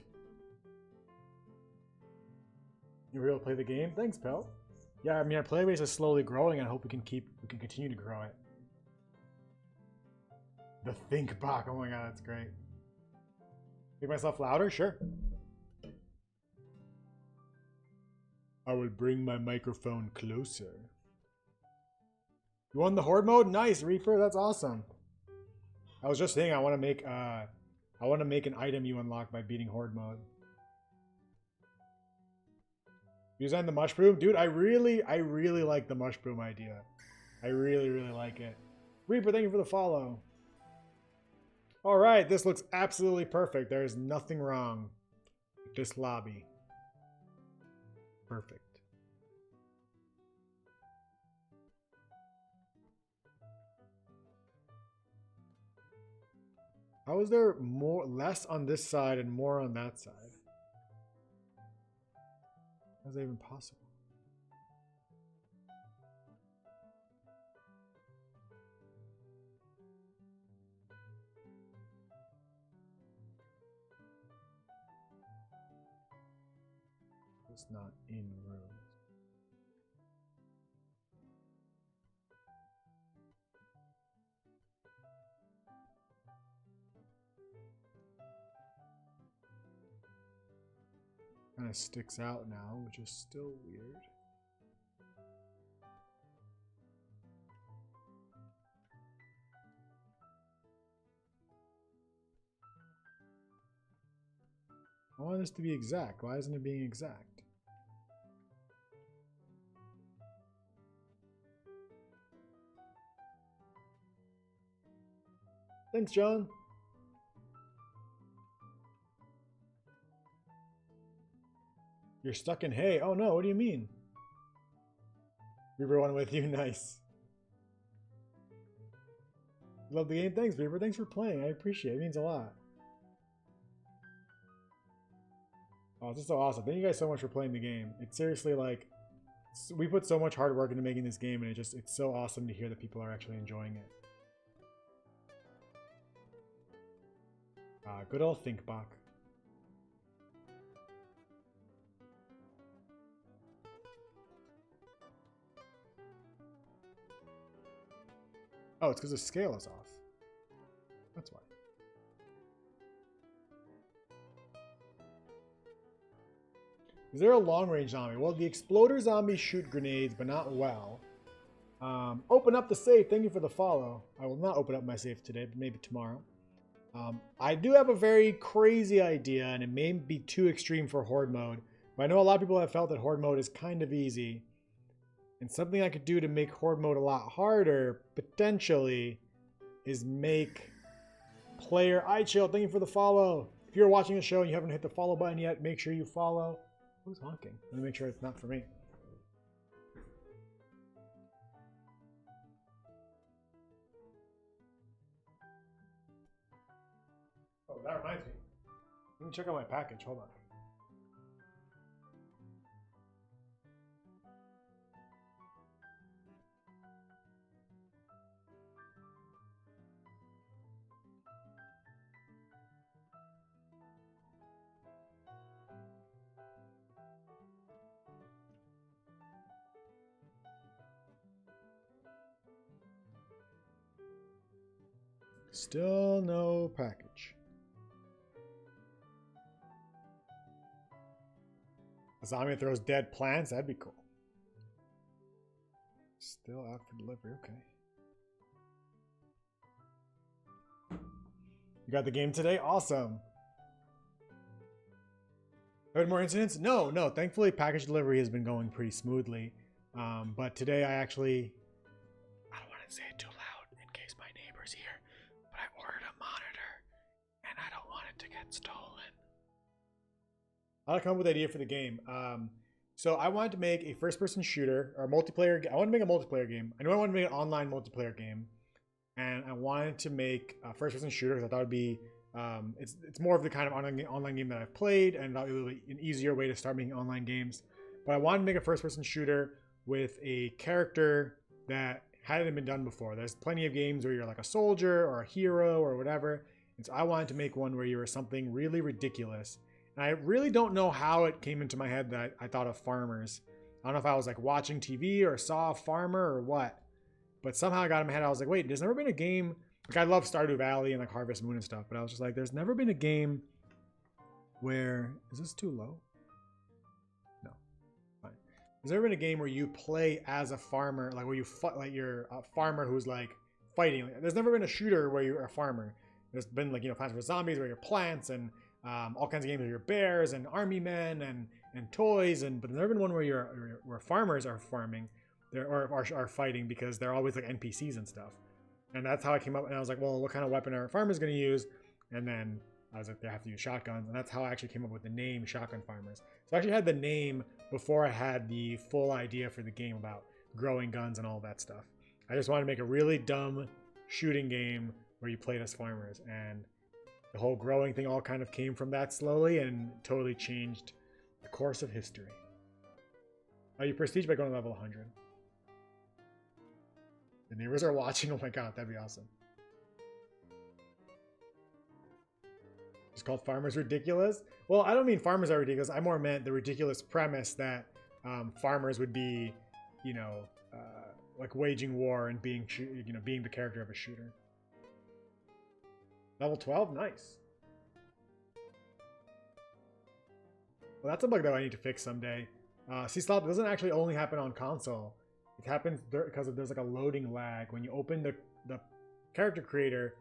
You were able to play the game? Thanks, Pel. Yeah, I mean, our player base is slowly growing, and I hope we can continue to grow it. The think box. Oh my god, that's great. Make myself louder? Sure. I would bring my microphone closer. You won the horde mode? Nice, Reaper. That's awesome. I was just saying I want to make an item you unlock by beating horde mode. You designed the mushroom? Dude, I really like the mushroom idea. I really like it. Reaper, thank you for the follow. Alright, this looks absolutely perfect. There is nothing wrong with this lobby. Perfect. How is there less on this side and more on that side? How is that even possible? It's not in rooms. Kind of sticks out now, which is still weird. I want this to be exact. Why isn't it being exact? Thanks, John. You're stuck in hay. Oh no, what do you mean? Reaper won with you. Nice. Love the game. Thanks, Reaper. Thanks for playing. I appreciate it. It means a lot. Oh, this is so awesome. Thank you guys so much for playing the game. It's seriously like, we put so much hard work into making this game, and it's so awesome to hear that people are actually enjoying it. Good old Thinkbach. Oh, it's because the scale is off. That's why. Is there a long-range zombie? Well, the exploder zombies shoot grenades, but not well. Open up the safe. Thank you for the follow. I will not open up my safe today, but maybe tomorrow. I do have a very crazy idea, and it may be too extreme for Horde mode, but I know a lot of people have felt that Horde mode is kind of easy. And something I could do to make Horde mode a lot harder, potentially, is make player... iChill, thank you for the follow. If you're watching the show and you haven't hit the follow button yet, make sure you follow. Who's honking? Let me make sure it's not for me. Oh, that reminds me. Let me check out my package. Hold on. Still no package. A zombie that throws dead plants? That'd be cool. Still out for delivery, okay. You got the game today? Awesome. Heard more incidents? No. Thankfully, package delivery has been going pretty smoothly. But today I don't want to say it too loud in case my neighbor's here, but I ordered a monitor and I don't want it to get stolen. I'll come up with an idea for the game. So I wanted to make a first-person shooter or multiplayer. I wanted to make a multiplayer game. I knew I wanted to make an online multiplayer game, and I wanted to make a first-person shooter because I thought it'd be it's more of the kind of online game that I've played, and that would be an easier way to start making online games. But I wanted to make a first-person shooter with a character that hadn't been done before. There's plenty of games where you're like a soldier or a hero or whatever, and so I wanted to make one where you were something really ridiculous. And I really don't know how it came into my head that I thought of farmers. I don't know if I was like watching TV or saw a farmer or what, but somehow I got in my head. I was like, wait, there's never been a game. Like I love Stardew Valley and like Harvest Moon and stuff, but I was just like, there's never been a game where, is this too low? No, fine. There's never been a game where you play as a farmer, like where you fight, like you're a farmer who's like fighting. There's never been a shooter where you're a farmer. There's been like, Plants vs. Zombies where you're plants and all kinds of games where you're bears and army men and toys, but there's never been one where farmers are farming, or are fighting, because they're always like NPCs and stuff. And that's how I came up. And I was like, well, what kind of weapon are farmers going to use? And then I was like, they have to use shotguns, and that's how I actually came up with the name Shotgun Farmers. So I actually had the name before I had the full idea for the game about growing guns and all that stuff. I just wanted to make a really dumb shooting game where you played as farmers, and The whole growing thing all kind of came from that slowly and totally changed the course of history. Oh, you prestige by going to level 100. The neighbors are watching. Oh my god, that'd be awesome. It's called Farmers Ridiculous. Well, I don't mean farmers are ridiculous. I more meant the ridiculous premise that farmers would be, you know, like waging war and being, you know, being the character of a shooter. Level 12, nice. Well, that's a bug that I need to fix someday. C-Stop doesn't actually only happen on console. It happens because there's like a loading lag. When you open the character creator,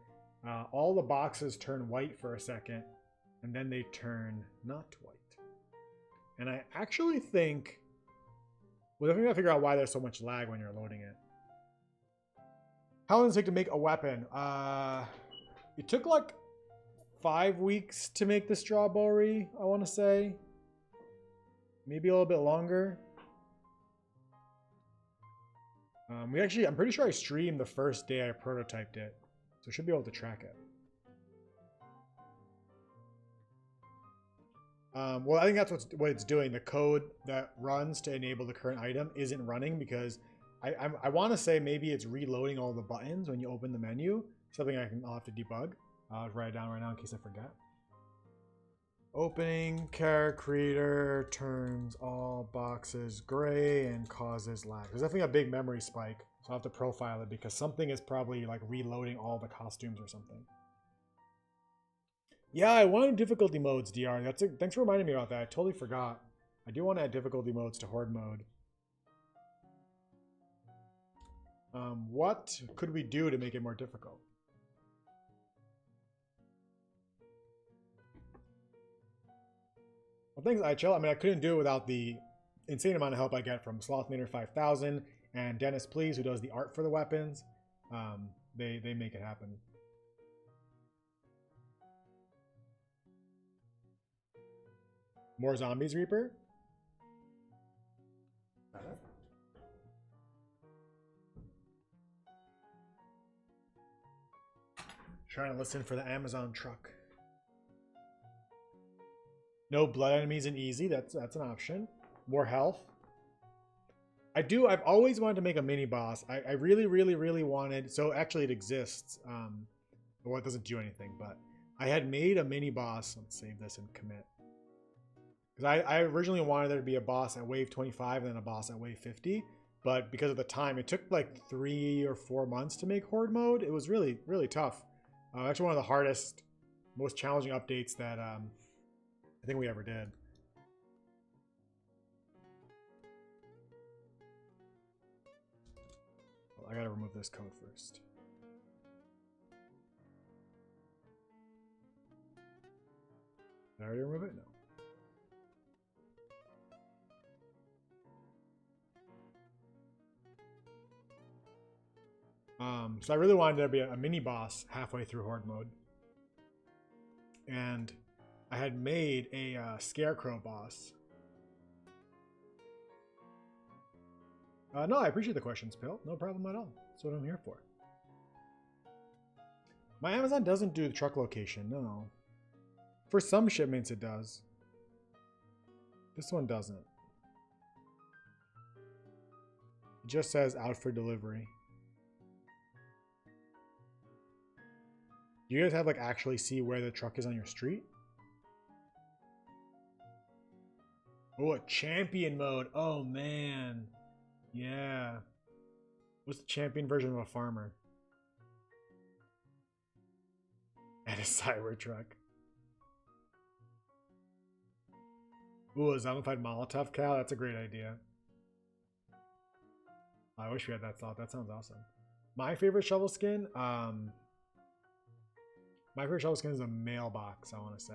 all the boxes turn white for a second, and then they turn not white. And I actually think we'll definitely gotta figure out why there's so much lag when you're loading it. How long does it take to make a weapon? It took like 5 weeks to make the strawberry, I want to say. Maybe a little bit longer. I'm pretty sure I streamed the first day I prototyped it. So I should be able to track it. Well, I think that's what it's doing. The code that runs to enable the current item isn't running because I want to say maybe it's reloading all the buttons when you open the menu. Something I'll have to debug. I'll write it down right now in case I forget. Opening character creator turns all boxes gray and causes lag. There's definitely a big memory spike, so I'll have to profile it because something is probably like reloading all the costumes or something. Yeah, I wanted difficulty modes, DR. Thanks for reminding me about that. I totally forgot. I do want to add difficulty modes to Horde mode. What could we do to make it more difficult? Well, thanks, iChill. I mean, I couldn't do it without the insane amount of help I get from Slothmater 5000 and Dennis Please, who does the art for the weapons. They make it happen. More zombies, Reaper? Trying to listen for the Amazon truck. No blood enemies in easy. That's an option. More health. I've always wanted to make a mini boss. I really, really, really wanted. So actually, it exists. Well, it doesn't do anything, but I had made a mini boss. Let's save this and commit. Because I originally wanted there to be a boss at wave 25 and then a boss at wave 50. But because of the time, it took like 3 or 4 months to make Horde mode. It was really, really tough. Actually, one of the hardest, most challenging updates that I think we ever did. Well, I gotta remove this code first. Did I already remove it? No. So I really wanted there to be a mini boss halfway through Horde mode. And I had made a Scarecrow boss. No, I appreciate the questions, Pill. No problem at all. That's what I'm here for. My Amazon doesn't do the truck location, no. For some shipments it does. This one doesn't. It just says out for delivery. Do you guys have like actually see where the truck is on your street? Oh, a champion mode. Oh man. Yeah. What's the champion version of a farmer? And a cyber truck. Ooh, a zombified Molotov cow? That's a great idea. I wish we had that thought. That sounds awesome. My favorite shovel skin? My favorite shovel skin is a mailbox, I want to say.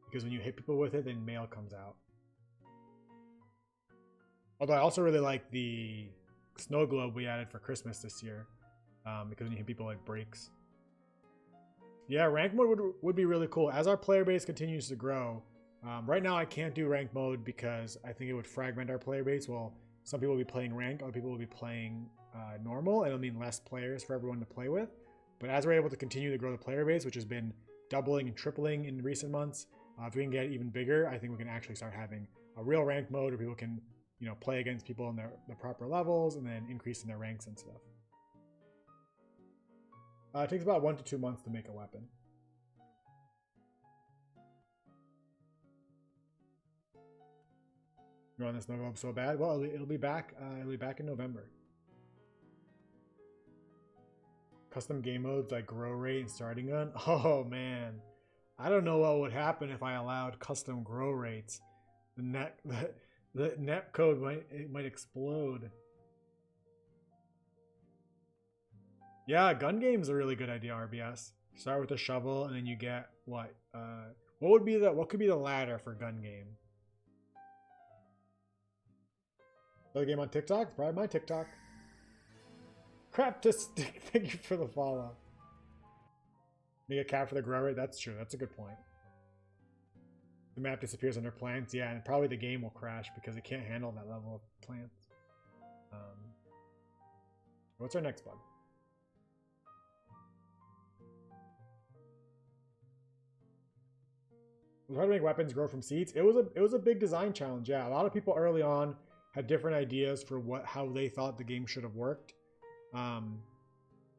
Because when you hit people with it, then mail comes out. Although I also really like the snow globe we added for Christmas this year. Because when you hit people, it breaks. Yeah, rank mode would be really cool. As our player base continues to grow, right now I can't do rank mode because I think it would fragment our player base. Well, some people will be playing rank, other people will be playing normal, and it'll mean less players for everyone to play with. But as we're able to continue to grow the player base, which has been doubling and tripling in recent months. If we can get even bigger, I think we can actually start having a real rank mode where people can, play against people in the proper levels and then increase in their ranks and stuff. It takes about 1 to 2 months to make a weapon. You want this logo up so bad? Well, it'll be back. It'll be back in November. Custom game modes like grow rate and starting gun. Oh man, I don't know what would happen if I allowed custom grow rates. The net code might explode. Yeah, gun game's a really good idea. RBS. Start with a shovel and then you get what? What could be the ladder for gun game? Play the game on TikTok? It's probably my TikTok. Crap to stick. Thank you for the follow. Make a cap for the grow rate. That's true. That's a good point. The map disappears under plants. Yeah, and probably the game will crash because it can't handle that level of plants. What's our next bug? It was hard to make weapons grow from seeds. It was a big design challenge. Yeah, a lot of people early on had different ideas for how they thought the game should have worked.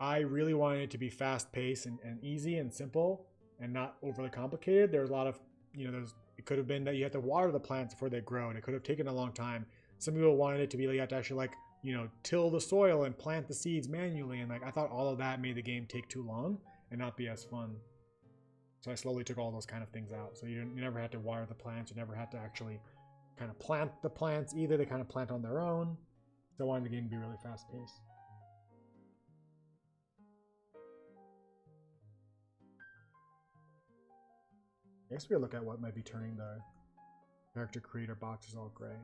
I really wanted it to be fast paced and easy and simple and not overly complicated. There was a lot of, it could have been that you have to water the plants before they grow, and it could have taken a long time. Some people wanted it to be like you have to actually till the soil and plant the seeds manually, and I thought all of that made the game take too long and not be as fun. So I slowly took all those kind of things out. So you never had to water the plants. You never had to actually kind of plant the plants either. They kind of plant on their own. So I wanted the game to be really fast paced. I guess we could look at what might be turning the character creator boxes all gray.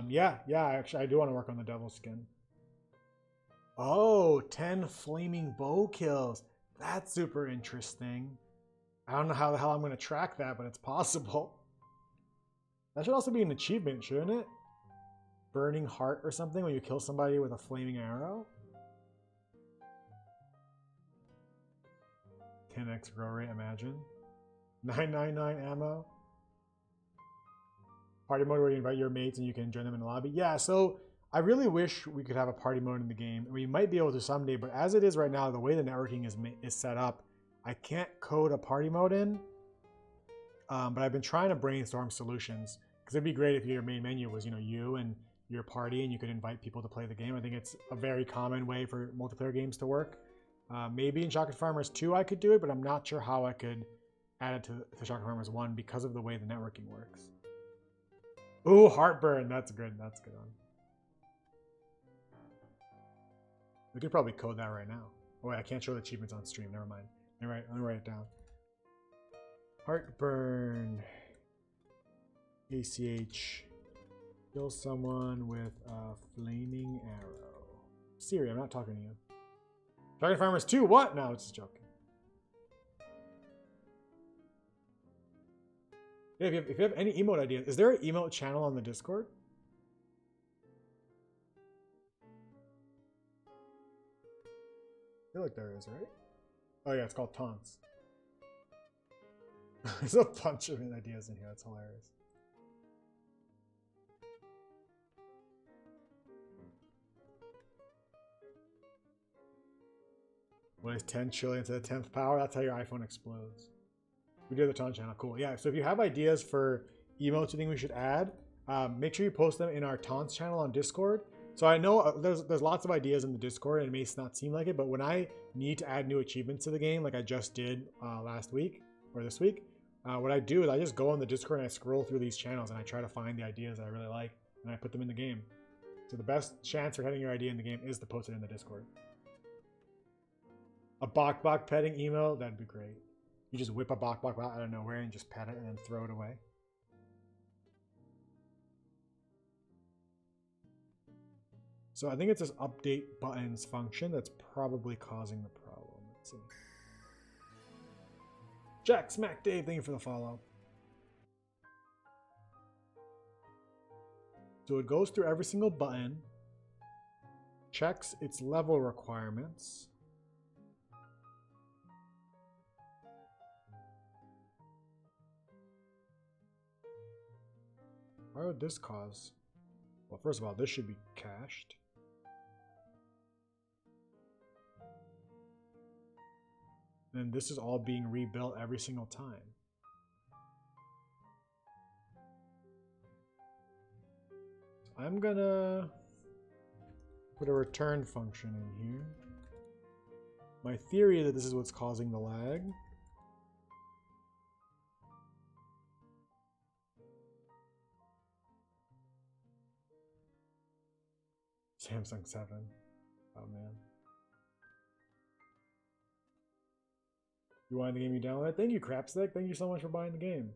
Yeah, actually I do want to work on the devil skin. Oh, 10 flaming bow kills. That's super interesting. I don't know how the hell I'm going to track that, but it's possible. That should also be an achievement, shouldn't it? Burning heart or something when you kill somebody with a flaming arrow. 10x grow rate, imagine. 999 ammo. Party mode where you invite your mates and you can join them in the lobby. Yeah, so I really wish we could have a party mode in the game. We might be able to someday, but as it is right now, the way the networking is set up, I can't code a party mode in. But I've been trying to brainstorm solutions, because it'd be great if your main menu was, you and your party, and you could invite people to play the game. I think it's a very common way for multiplayer games to work. Maybe in Chocolate Farmers 2 I could do it, but I'm not sure how I could add it to Chocolate Farmers 1 because of the way the networking works. Ooh, Heartburn. That's good. That's a good one. We could probably code that right now. Oh wait, I can't show the achievements on stream. Never mind. Let me write it down. Heartburn. ACH. Kill someone with a flaming arrow. Siri, I'm not talking to you. Chocolate Farmers 2, what? No, it's just joking. Yeah, if you have any emote ideas, is there an emote channel on the Discord? I feel like there is, right? Oh yeah, it's called Taunts. There's a bunch of ideas in here. That's hilarious. What is 10 trillion to the 10th power? That's how your iPhone explodes. We did the Taunt channel. Cool. Yeah, so if you have ideas for emotes you think we should add, make sure you post them in our Taunts channel on Discord. So I know there's lots of ideas in the Discord, and it may not seem like it, but when I need to add new achievements to the game, like I just did last week or this week, what I do is I just go on the Discord and I scroll through these channels and I try to find the ideas that I really like and I put them in the game. So the best chance for getting your idea in the game is to post it in the Discord. A Bok Bok petting emo, that'd be great. You just whip a Bok Bok out of nowhere and just pet it and then throw it away. So I think it's this update buttons function that's probably causing the problem. Let's see. Jack Smack Dave, thank you for the follow. So it goes through every single button checks its level requirements. Why would this cause? Well, first of all, this should be cached. And this is all being rebuilt every single time. So I'm gonna put a return function in here. My theory is that this is what's causing the lag. Samsung 7. Oh man. You wanted the game you downloaded? Thank you, Crapstick. Thank you so much for buying the game.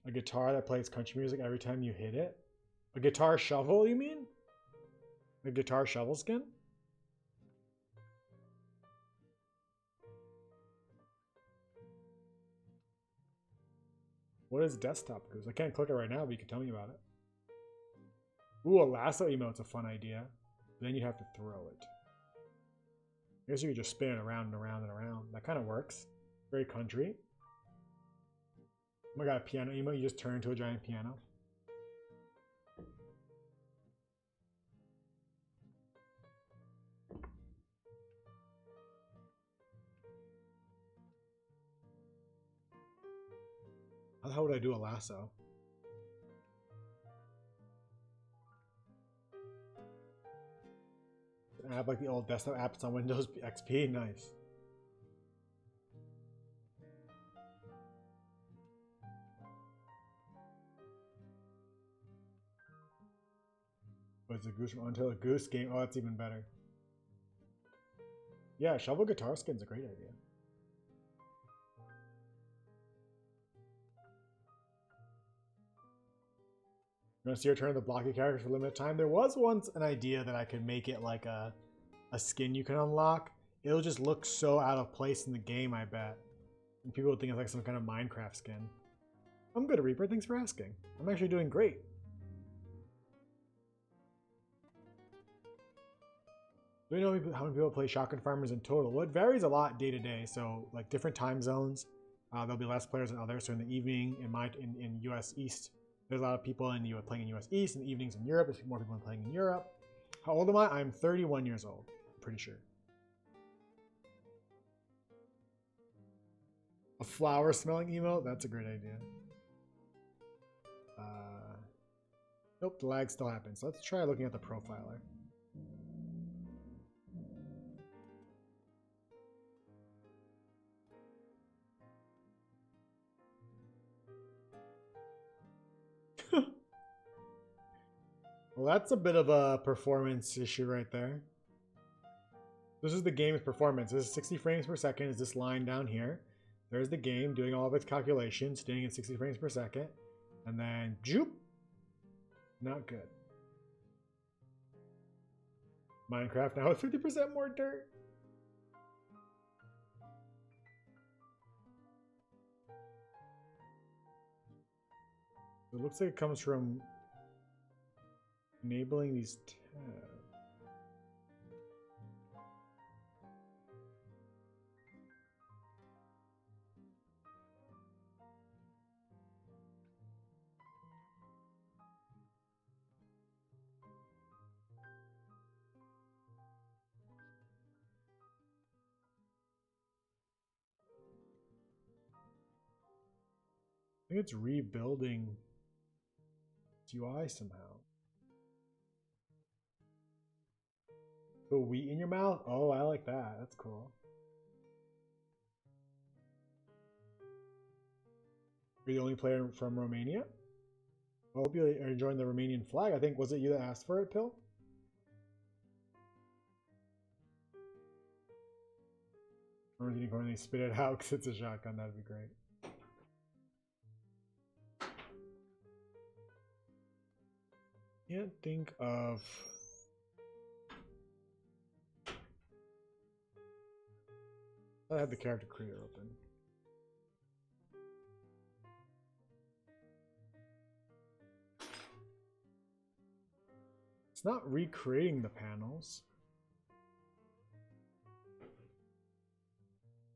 A guitar that plays country music every time you hit it? A guitar shovel, you mean? A guitar shovel skin? What is desktop goose? I can't click it right now, but you can tell me about it. Ooh, a lasso emote's a fun idea. Then you have to throw it. I guess you could just spin it around and around and around. That kind of works. Very country. Oh my god, a piano emote. You just turn into a giant piano. How would I do a lasso? An app like the old desktop apps on Windows XP? Nice. What's a goose from Until a Goose game? Oh, that's even better. Yeah, shovel guitar skin's a great idea. You want to see your turn of the blocky characters for limited time? There was once an idea that I could make it like a skin you can unlock. It'll just look so out of place in the game, I bet. And people would think it's like some kind of Minecraft skin. I'm good, Reaper. Thanks for asking. I'm actually doing great. Do you know how many people play Shotgun Farmers in total? Well, it varies a lot day to day. So, like different time zones, there'll be less players than others. So in the evening, in US East, there's a lot of people playing in US East. In the evenings in Europe, there's more people playing in Europe. How old am I? I'm 31 years old. I'm pretty sure. A flower smelling emote? That's a great idea. Nope, the lag still happens. So let's try looking at the profiler. Well, that's a bit of a performance issue right there. This is the game's performance. This is 60 frames per second. Is this line down here? There's the game doing all of its calculations, staying at 60 frames per second. And then, joop. Not good. Minecraft now with 50% more dirt. It looks like it comes from enabling these tabs. I think it's rebuilding its UI somehow. The wheat in your mouth? Oh, I like that. That's cool. Are you the only player from Romania? I hope you are enjoying the Romanian flag. I think, was it you that asked for it, Pill? Or when they spit it out because it's a shotgun, that'd be great. Can't think of... I had the character creator open. It's not recreating the panels.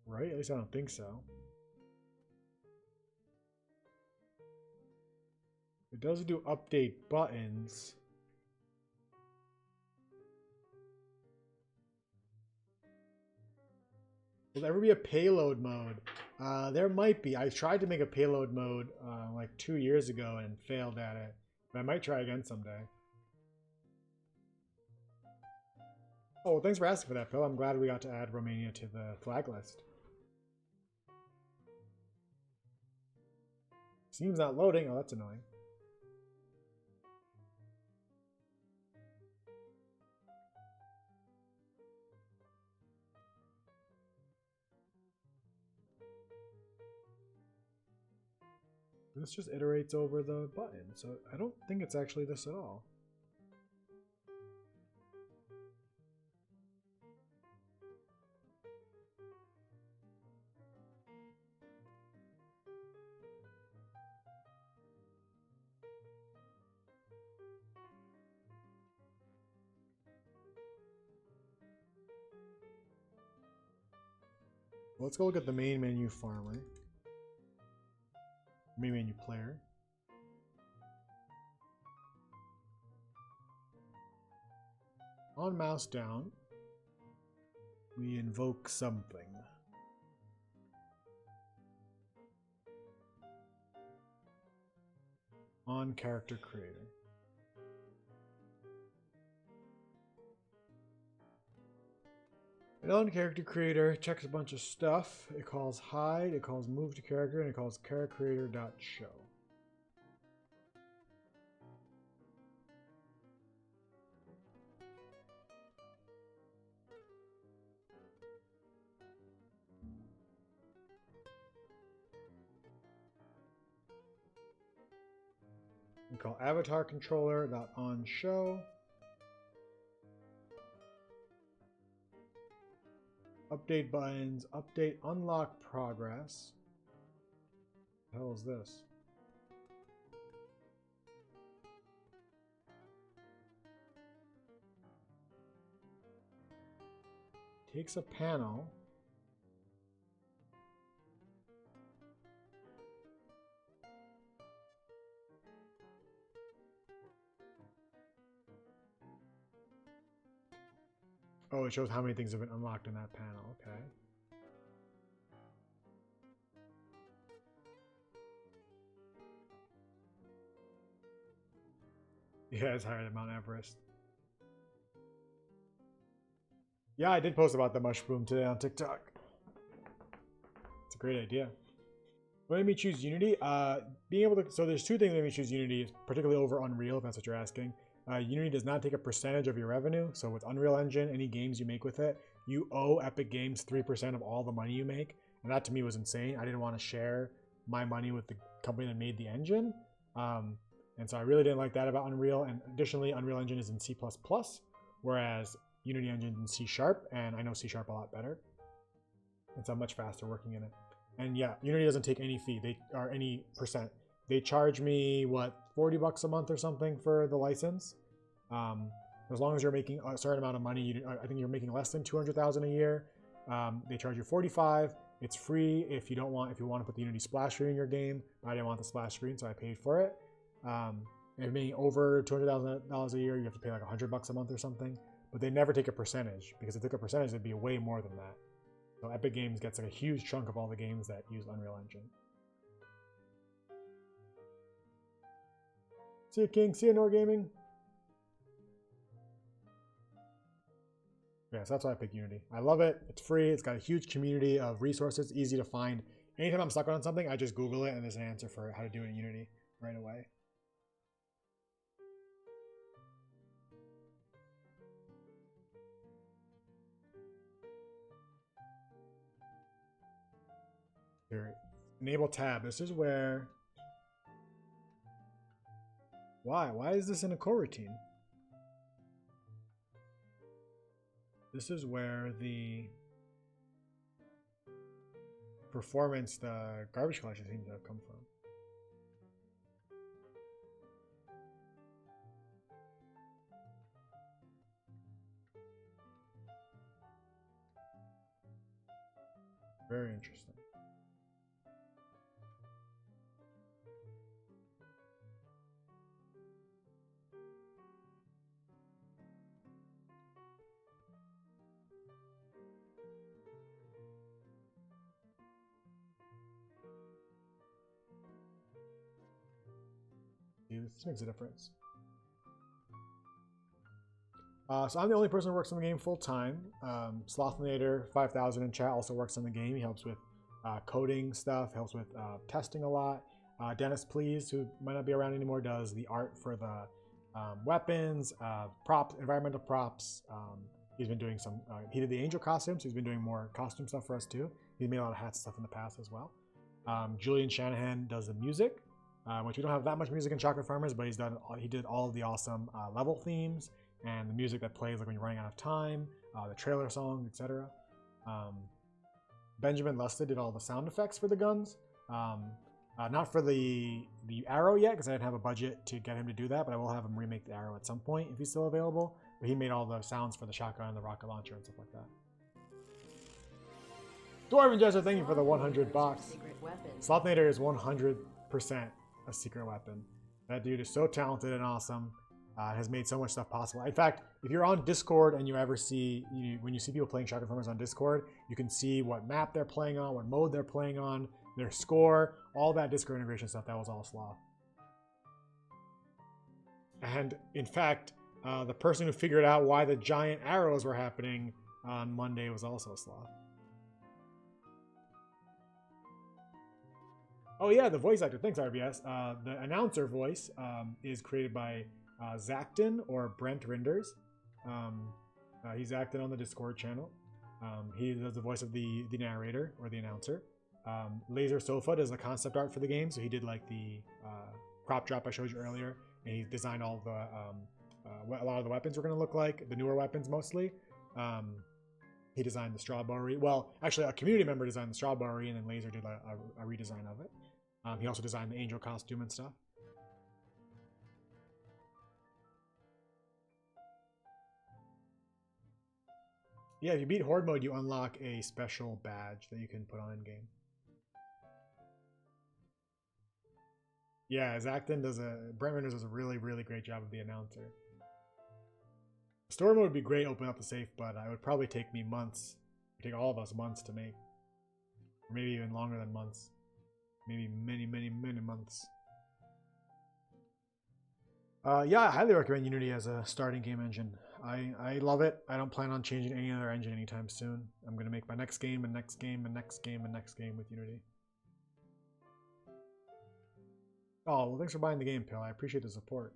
Right? At least I don't think so. It does do update buttons. Will there ever be a payload mode? There might be. I tried to make a payload mode like 2 years ago and failed at it. But I might try again someday. Oh, well, thanks for asking for that, Phil. I'm glad we got to add Romania to the flag list. Seems not loading. Oh, that's annoying. This just iterates over the button, so I don't think it's actually this at all. Well, let's go look at the main menu farmer. Main menu player. On mouse down, we invoke something. On character creator. And on character creator checks a bunch of stuff. It calls hide, it calls move to character, and it calls character creator.show. We call avatar controller.onShow. Update buttons, update unlock progress. What the hell is this? Takes a panel. Oh, it shows how many things have been unlocked in that panel. Okay. Yeah, it's higher than Mount Everest. Yeah, I did post about the mushroom today on TikTok. It's a great idea. What made me choose Unity? Being able to, so there's two things that made me choose Unity, particularly over Unreal, if that's what you're asking. Unity does not take a percentage of your revenue. So with Unreal Engine, any games you make with it, you owe Epic Games 3% of all the money you make. And that to me was insane. I didn't want to share my money with the company that made the engine. And so I really didn't like that about Unreal. And additionally, Unreal Engine is in C++, whereas Unity Engine is in C#, and I know C# a lot better. And so I'm much faster working in it. And yeah, Unity doesn't take any fee, or any percent. They charge me, what, $40 a month or something for the license. As long as you're making a certain amount of money, I think you're making less than $200,000 a year. They charge you $45. It's free if you want to put the Unity splash screen in your game. I didn't want the splash screen, so I paid for it. If you're making over $200,000 a year, you have to pay like $100 a month or something. But they never take a percentage, because if they took a percentage, it'd be way more than that. So Epic Games gets like a huge chunk of all the games that use Unreal Engine. See you, King. See you, Nor Gaming. Yeah, so that's why I picked Unity. I love it. It's free. It's got a huge community of resources, easy to find. Anytime I'm stuck on something, I just Google it, and there's an answer for how to do it in Unity right away. Here, enable tab. This is where... Why? Why is this in a coroutine? This is where the performance, the garbage collection seems to have come from. Very interesting. This makes a difference. So I'm the only person who works on the game full time. Slothinator 5000 in chat also works on the game. He helps with coding stuff, helps with testing a lot. Dennis Please, who might not be around anymore, does the art for the weapons, props, environmental props. He's been doing some. He did the angel costumes. He's been doing more costume stuff for us too. He's made a lot of hats and stuff in the past as well. Julian Shanahan does the music, which we don't have that much music in Chocolate Farmers, but he did all of the awesome level themes and the music that plays like when you're running out of time, the trailer songs, etc. Benjamin Lusted did all the sound effects for the guns. Not for the arrow yet, because I didn't have a budget to get him to do that, but I will have him remake the arrow at some point if he's still available. But he made all the sounds for the shotgun and the rocket launcher and stuff like that. Dwarven Jester, thank you for the 100 bucks. Slothnator is 100% a secret weapon. That dude is so talented and awesome. Has made so much stuff possible. In fact, if you're on Discord and you ever see, when you see people playing Shotgun Farmers on Discord, you can see what map they're playing on, what mode they're playing on, their score, all that Discord integration stuff. That was all Sloth. And in fact, the person who figured out why the giant arrows were happening on Monday was also Sloth. Oh yeah, the voice actor. Thanks, RBS. The announcer voice is created by Zacton or Brent Rinders. He's acted on the Discord channel. He does the voice of the narrator or the announcer. Laser Sofa does the concept art for the game, so he did like the prop drop I showed you earlier, and he designed all the what a lot of the weapons were going to look like, the newer weapons mostly. He designed the strawberry. Well, actually, a community member designed the strawberry, and then Laser did a redesign of it. He also designed the angel costume and stuff. Yeah, if you beat Horde mode, you unlock a special badge that you can put on in game. Yeah, Brent Rinders does a really, really great job of the announcer. Story mode would be great, open up the safe, but it would probably take me months. It would take all of us months to make. Or maybe even longer than months. Maybe many, many, many months. Yeah, I highly recommend Unity as a starting game engine. I love it. I don't plan on changing any other engine anytime soon. I'm going to make my next game and next game and next game and next game with Unity. Oh, well, thanks for buying the game, Pill. I appreciate the support.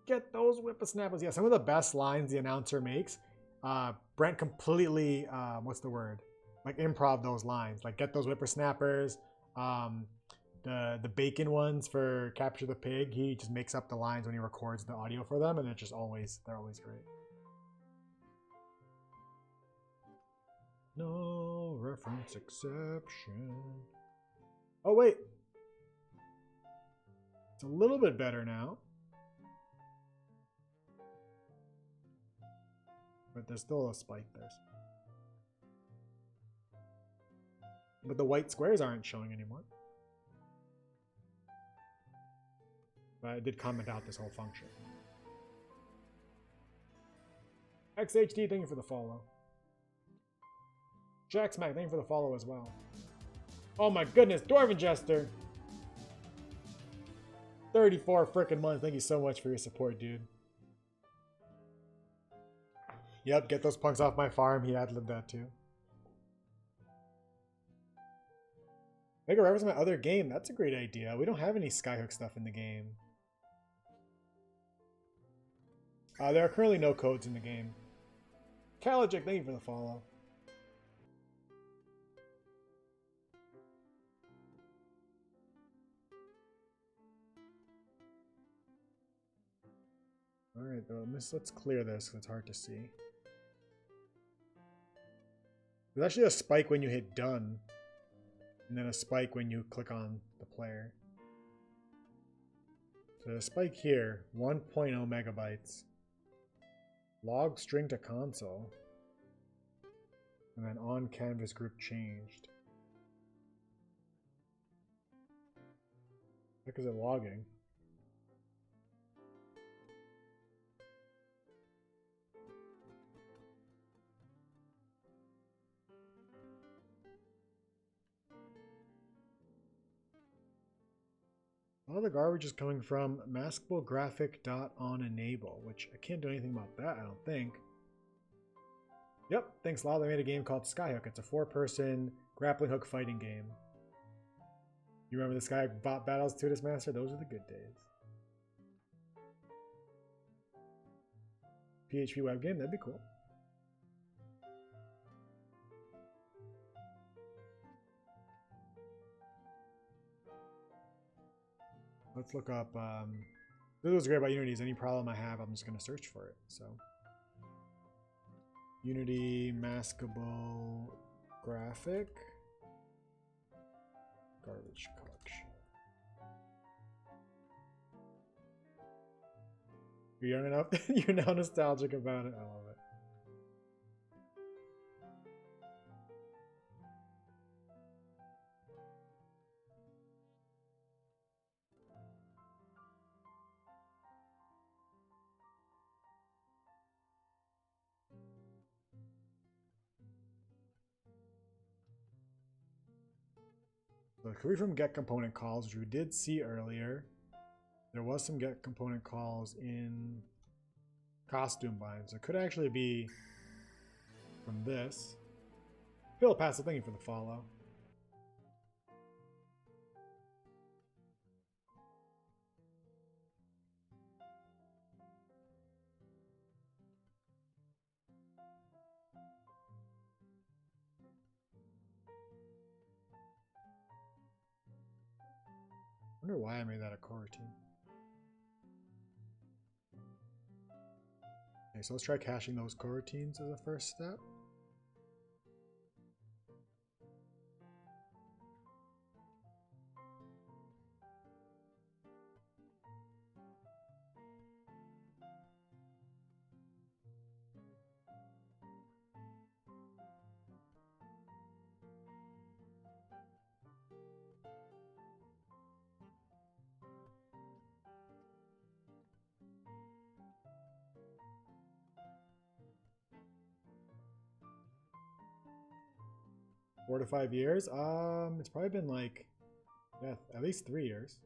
Get those whippersnappers. Yeah, some of the best lines the announcer makes. Brent completely, what's the word? Like improv those lines. Like get those whippersnappers. The bacon ones for Capture the Pig. He just makes up the lines when he records the audio for them, and it's just they're always great. No reference exception. Oh wait. It's a little bit better now. But there's still a spike there. But the white squares aren't showing anymore. But I did comment out this whole function. XHD, thank you for the follow. Jack Smack, thank you for the follow as well. Oh my goodness, Dwarven Jester! 34 frickin' months. Thank you so much for your support, dude. Yep, get those punks off my farm. He ad-libbed that too. Make a reference to my other game. That's a great idea. We don't have any Skyhook stuff in the game. There are currently no codes in the game. Kalajic, thank you for the follow. Alright, let's clear this because it's hard to see. There's actually a spike when you hit done, and then a spike when you click on the player. So there's a spike here, 1.0 megabytes. Log string to console. And then on canvas group changed. Heck is it logging? All the garbage is coming from maskable graphic dot on enable, which I can't do anything about that, I don't think. Yep, thanks a lot. They made a game called Skyhook. It's a 4-person grappling hook fighting game. You remember the Skyhook bot battles, Tudis Master? Those are the good days. PHP web game, that'd be cool. Let's look up. This was great about Unity. Is any problem I have, I'm just going to search for it. So, Unity maskable graphic garbage collection. You're young enough. You're now nostalgic about it. I love it. So it could be from get component calls, which we did see earlier. There was some get component calls in costume binds. It could actually be from this. Phil Passive, thank you for the follow. I wonder why I made that a coroutine. Okay, so let's try caching those coroutines as a first step. Four to 5 years? It's probably been like, yeah, at least 3 years.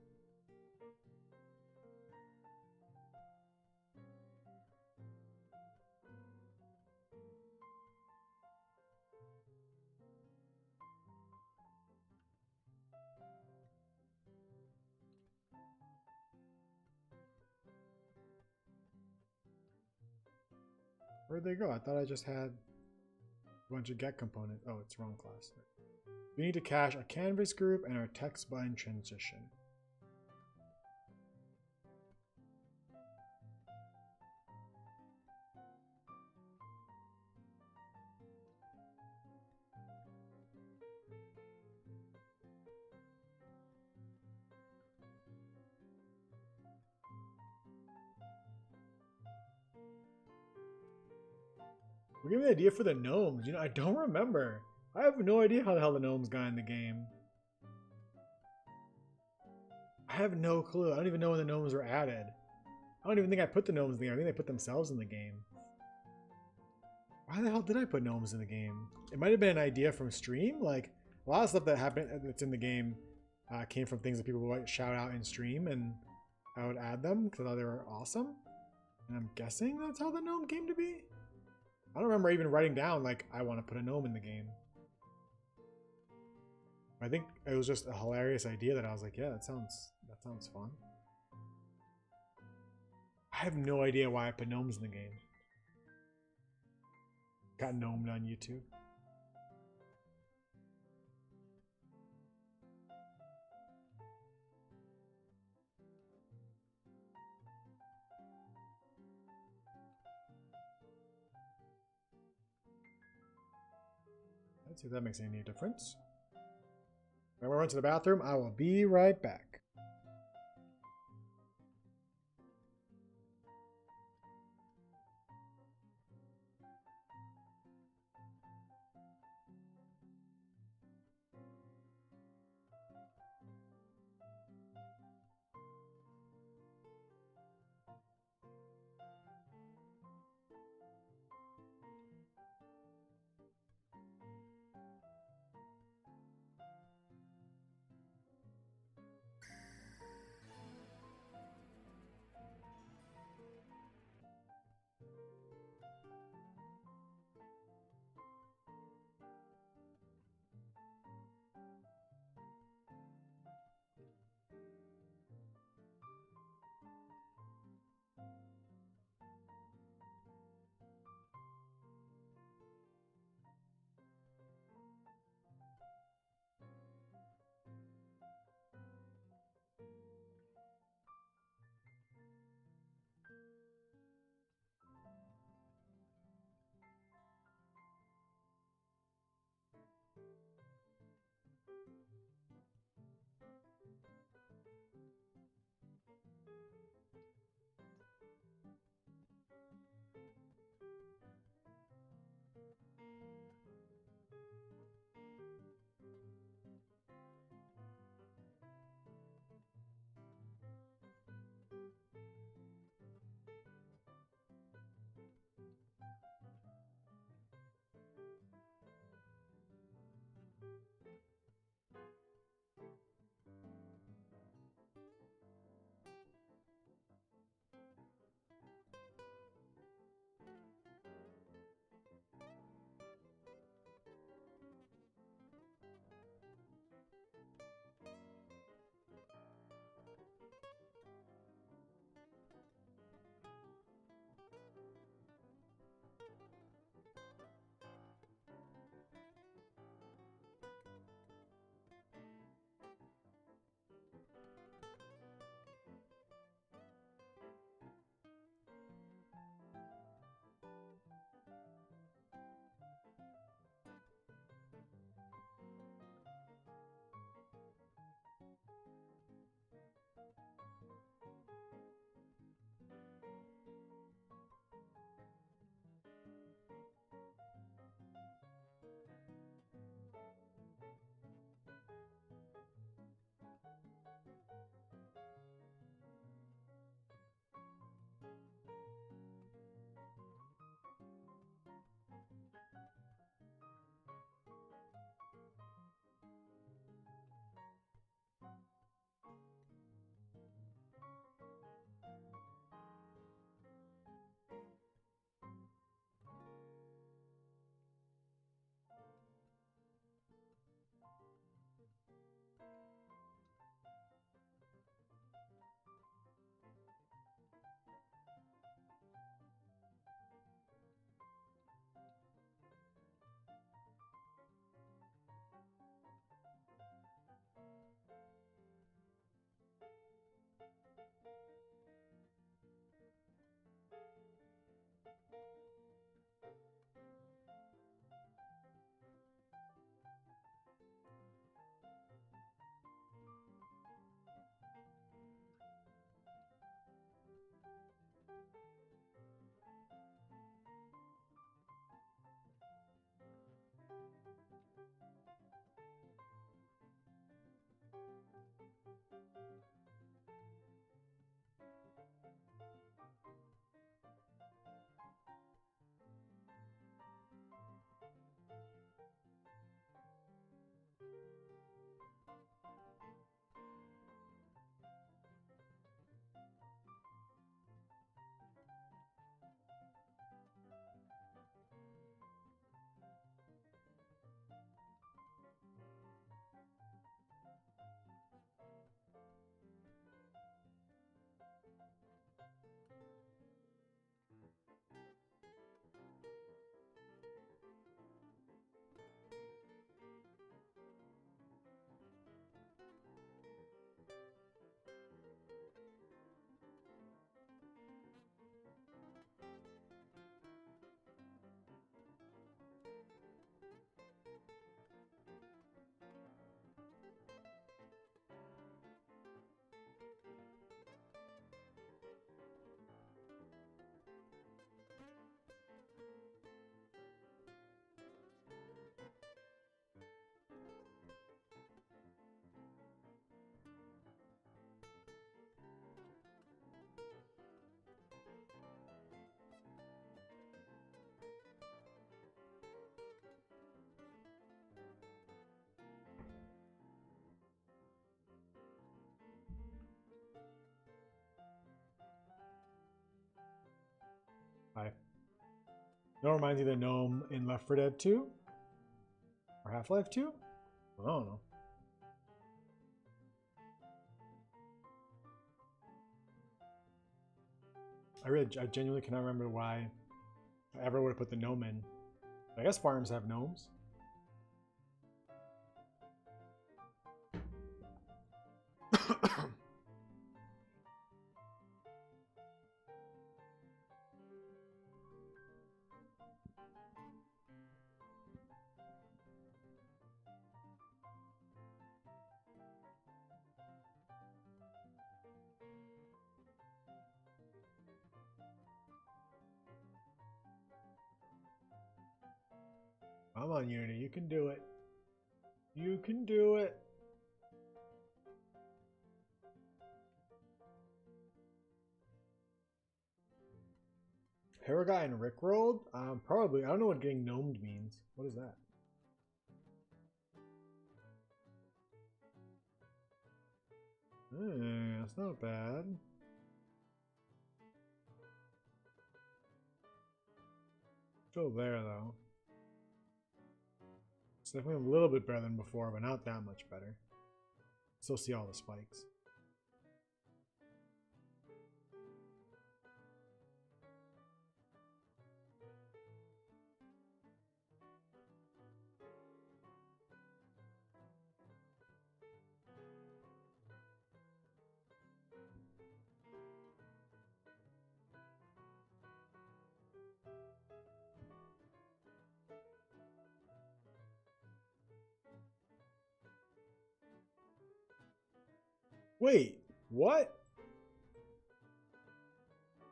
Where'd they go? I thought I just had a bunch of get components. Oh, it's wrong class. We need to cache a canvas group and our text bind transition. We're giving me an idea for the gnomes. You know, I don't remember. I have no idea how the hell the gnomes got in the game. I have no clue. I don't even know when the gnomes were added. I don't even think I put the gnomes in the game. I think they put themselves in the game. Why the hell did I put gnomes in the game? It might have been an idea from stream. Like, a lot of stuff that happened that's in the game came from things that people would shout out in stream, and I would add them because I thought they were awesome. And I'm guessing that's how the gnome came to be. I don't remember even writing down, like, I want to put a gnome in the game. I think it was just a hilarious idea that I was like, yeah, that sounds fun. I have no idea why I put gnomes in the game. Got gnomed on YouTube. Let's see if that makes any difference. When we run to the bathroom, I will be right back. Hi. That reminds me of the gnome in Left 4 Dead 2? Or Half-Life 2? I don't know. I genuinely cannot remember why I ever would have put the gnome in. I guess farms have gnomes. Come on, Unity, you can do it. You can do it. Paraguay and Rickrolled? Probably. I don't know what getting gnomed means. What is that? That's not bad. Still there though. It's definitely a little bit better than before, but not that much better. Still see all the spikes. Wait, what?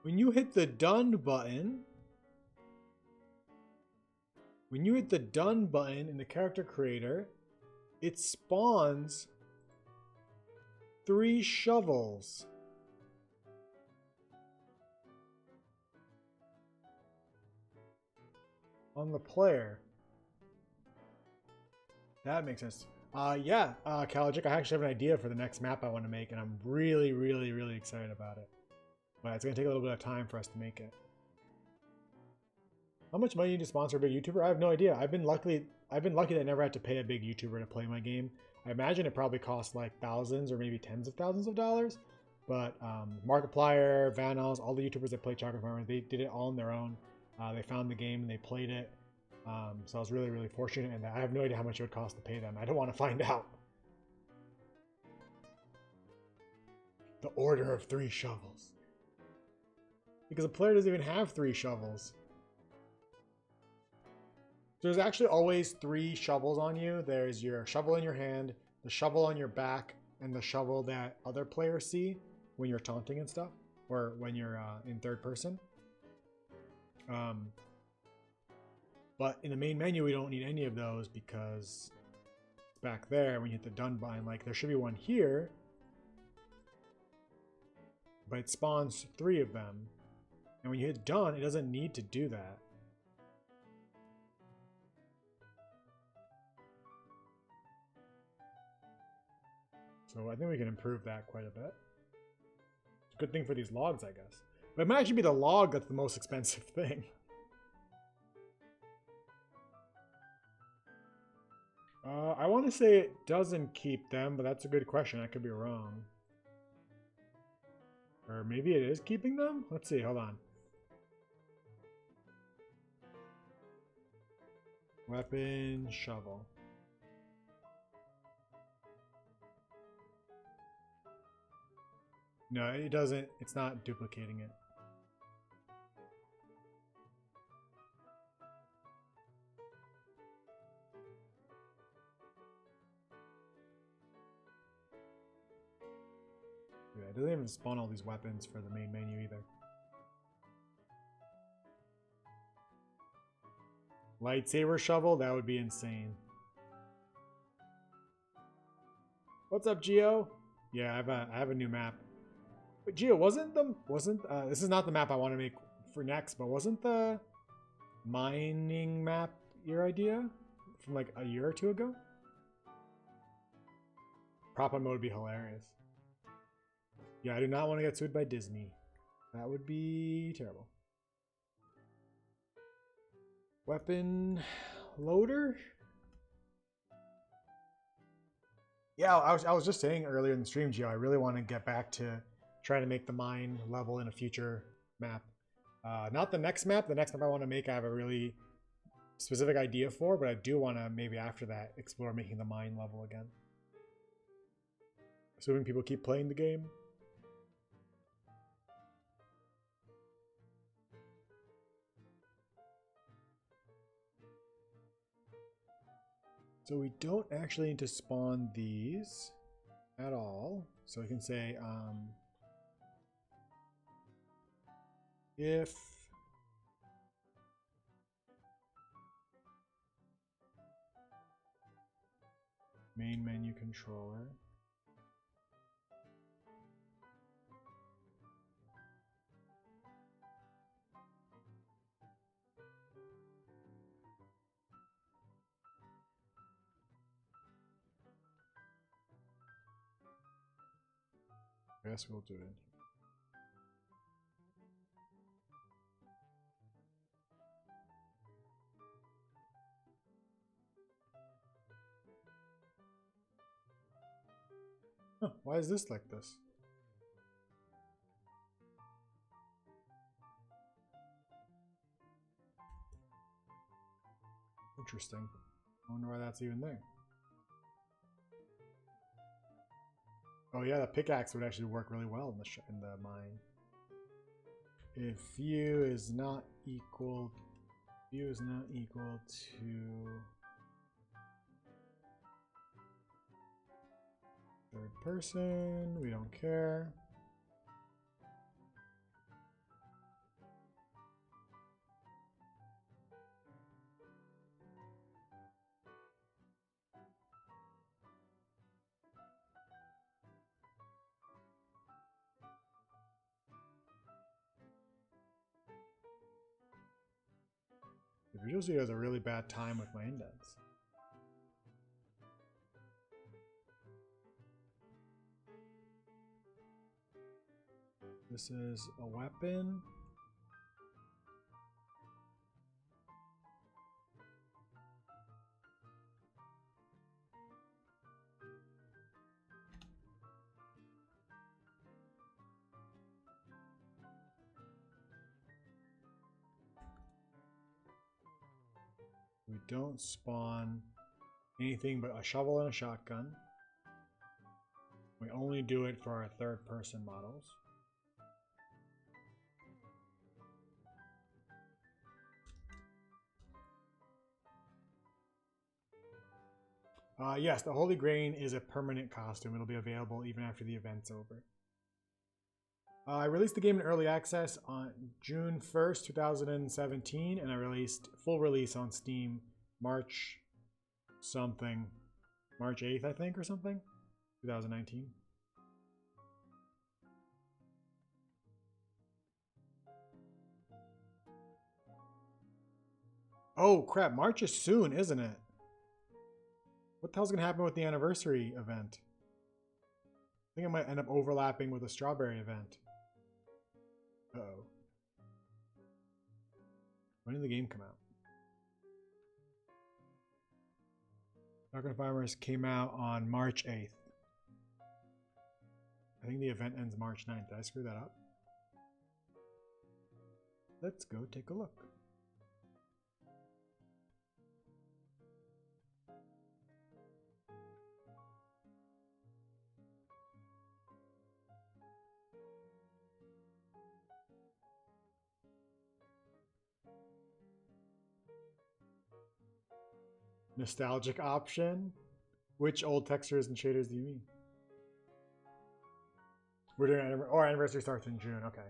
When you hit the done button, in the character creator, it spawns 3 shovels. On the player. That makes sense. Yeah, Kalajic, I actually have an idea for the next map I want to make, and I'm really, really, really excited about it. But it's going to take a little bit of time for us to make it. How much money do you need to sponsor a big YouTuber? I have no idea. I've been lucky that I never had to pay a big YouTuber to play my game. I imagine it probably costs like thousands or maybe tens of thousands of dollars. But Markiplier, Vanos, all the YouTubers that play Chocolate Farmer, they did it all on their own. They found the game and they played it. So I was really, really fortunate, and I have no idea how much it would cost to pay them. I don't want to find out. The order of 3 shovels. Because a player doesn't even have 3 shovels. There's actually always 3 shovels on you. There's your shovel in your hand, the shovel on your back, and the shovel that other players see when you're taunting and stuff, or when you're in third person. But in the main menu, we don't need any of those because back there, when you hit the done button, like there should be one here, but it spawns 3 of them. And when you hit done, it doesn't need to do that. So I think we can improve that quite a bit. It's a good thing for these logs, I guess. But it might actually be the log that's the most expensive thing. I want to say it doesn't keep them, but that's a good question. I could be wrong. Or maybe it is keeping them? Let's see, hold on. Weapon, shovel. No, it doesn't. It's not duplicating it. Yeah, it doesn't even spawn all these weapons for the main menu either. Lightsaber shovel? That would be insane. What's up, Geo? Yeah, I have a new map. But Gio, this is not the map I want to make for next, but wasn't the mining map your idea from like a year or 2 ago? Prop on mode would be hilarious. Yeah, I do not want to get sued by Disney. That would be terrible. Weapon loader? Yeah, I was just saying earlier in the stream, Gio, I really want to get back to trying to make the mine level in a future map. Not the next map. The next map I want to make, I have a really specific idea for, but I do want to maybe after that explore making the mine level again. Assuming people keep playing the game. So we don't actually need to spawn these at all. So we can say if main menu controller I guess we'll do it. Huh, why is this like this? Interesting. I wonder why that's even there. Oh yeah, the pickaxe would actually work really well in the mine. If view is not equal to third person, we don't care. The Visual Studio has a really bad time with my indents. This is a weapon. We don't spawn anything but a shovel and a shotgun. We only do it for our third person models. Yes, the Holy Grain is a permanent costume. It'll be available even after the event's over. I released the game in early access on June 1st, 2017, and I released full release on Steam March 8th, I think, or something, 2019. Oh crap, March is soon, isn't it? What the hell's gonna happen with the anniversary event? I think it might end up overlapping with a strawberry event. Uh-oh. When did the game come out? Carrocket Farmers came out on March 8th. I think the event ends March 9th. Did I screw that up? Let's go take a look. Nostalgic option? Which old textures and shaders do you mean? We're doing our anniversary starts in June. Okay.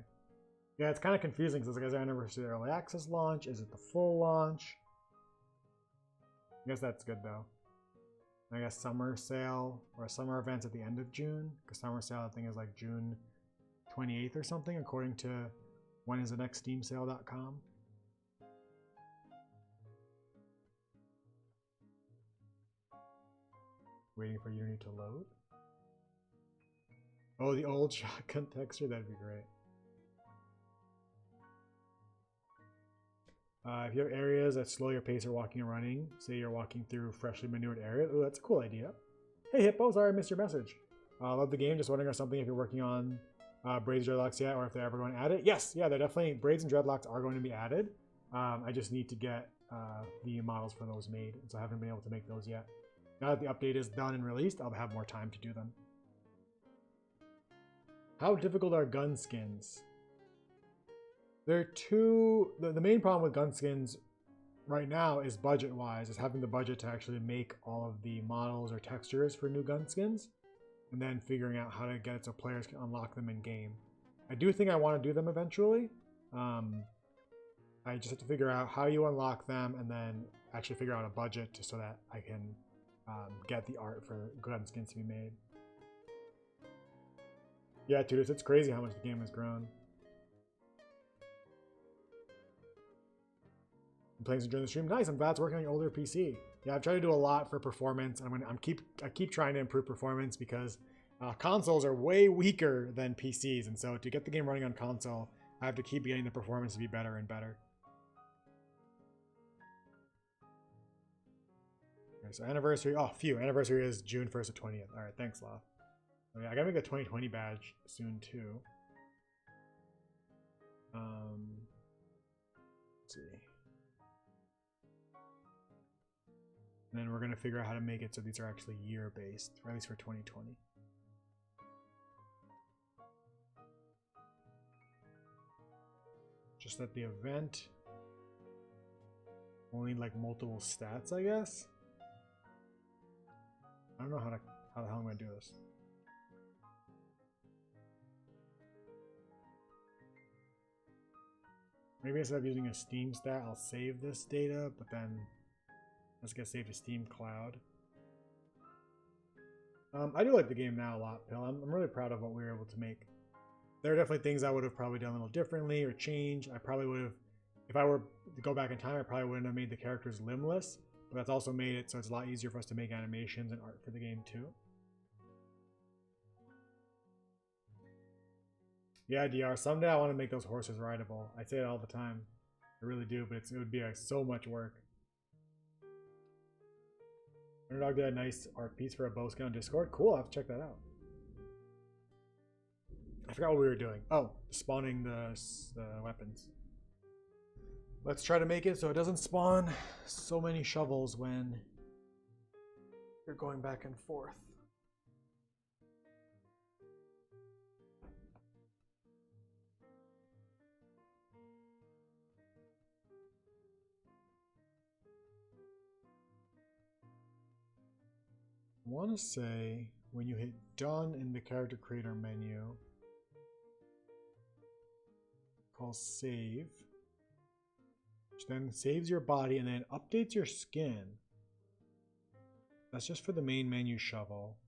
Yeah, it's kind of confusing because it's like, is our anniversary early access launch? Is it the full launch? I guess that's good though. I guess summer sale or summer events at the end of June, because summer sale I think is like June 28th or something, according to whenisthенextsteamsale.com. Waiting for Unity to load. Oh, the old shotgun texture, that'd be great. If you have areas that slow your pace or walking and running, say you're walking through freshly manured areas, oh, that's a cool idea. Hey Hippo, sorry I missed your message. Love the game, just wondering or something if you're working on braids and dreadlocks yet, or if they're ever going to add it. Yes, yeah, they're definitely, braids and dreadlocks are going to be added. I just need to get the models for those made, so I haven't been able to make those yet. Now that the update is done and released, I'll have more time to do them. How difficult are gun skins? They're the main problem with gun skins right now is budget-wise, is having the budget to actually make all of the models or textures for new gun skins, and then figuring out how to get it so players can unlock them in game. I do think I want to do them eventually. I just have to figure out how you unlock them and then actually figure out a budget so that I can get the art for gun skins to be made. Yeah, dude, it's crazy how much the game has grown. I'm playing some during the stream. Nice, I'm glad it's working on your older PC. Yeah, I've tried to do a lot for performance. I keep trying to improve performance because Consoles are way weaker than PCs, and so to get the game running on console, I have to keep getting the performance to be better and better. Okay, so anniversary. Oh, phew. Anniversary is June 1st to 20th. All right, thanks, Law. Oh, yeah, I gotta make a 2020 badge soon too. Let's see. And then we're gonna figure out how to make it so these are actually year-based, or at least for 2020. Just that the event will need like multiple stats, I guess. I don't know how the hell I'm gonna do this. Maybe instead of using a Steam stat, I'll save this data, but then let's get saved to Steam Cloud. I do like the game now a lot, Pill. I'm really proud of what we were able to make. There are definitely things I would have probably done a little differently or changed. I probably would have, if I were to go back in time, I probably wouldn't have made the characters limbless, but that's also made it so it's a lot easier for us to make animations and art for the game too. Yeah, DR, someday I want to make those horses rideable. I say it all the time. I really do, but it would be so much work. Underdog did a nice art piece for a bow skin on Discord. Cool, I'll have to check that out. I forgot what we were doing. Oh, spawning the weapons. Let's try to make it so it doesn't spawn so many shovels when you're going back and forth. I want to say when you hit done in the character creator menu, call save, which then saves your body and then updates your skin. That's just for the main menu shovel.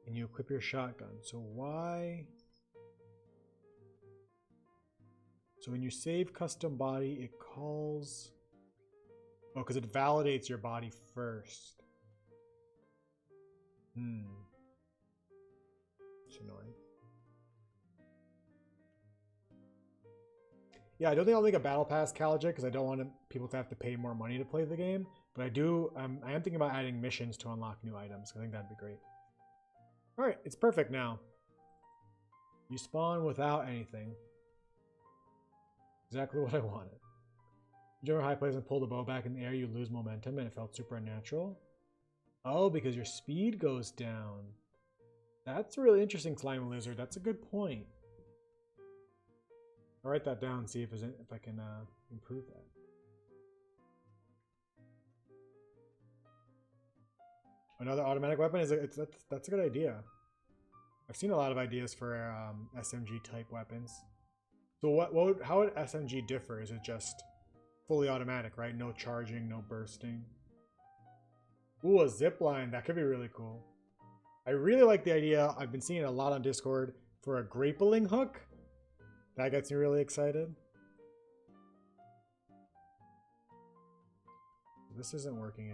And you equip your shotgun. So why? So when you save custom body, it calls... Oh, because it validates your body first. It's annoying. Yeah, I don't think I'll make a battle pass, Calogit, because I don't want people to have to pay more money to play the game. But I am thinking about adding missions to unlock new items. I think that'd be great. All right, it's perfect now. You spawn without anything. Exactly what I wanted. You jump high place and pull the bow back in the air, you lose momentum, and it felt super unnatural. Oh, because your speed goes down. That's a really interesting, Slime Lizard. That's a good point. I'll write that down and see if I can improve that. Another automatic weapon that's a good idea. I've seen a lot of ideas for SMG type weapons. So how would SMG differ? Is it just fully automatic, right? No charging, no bursting. Ooh, a zipline. That could be really cool. I really like the idea. I've been seeing it a lot on Discord for a grappling hook. That gets me really excited. This isn't working anymore.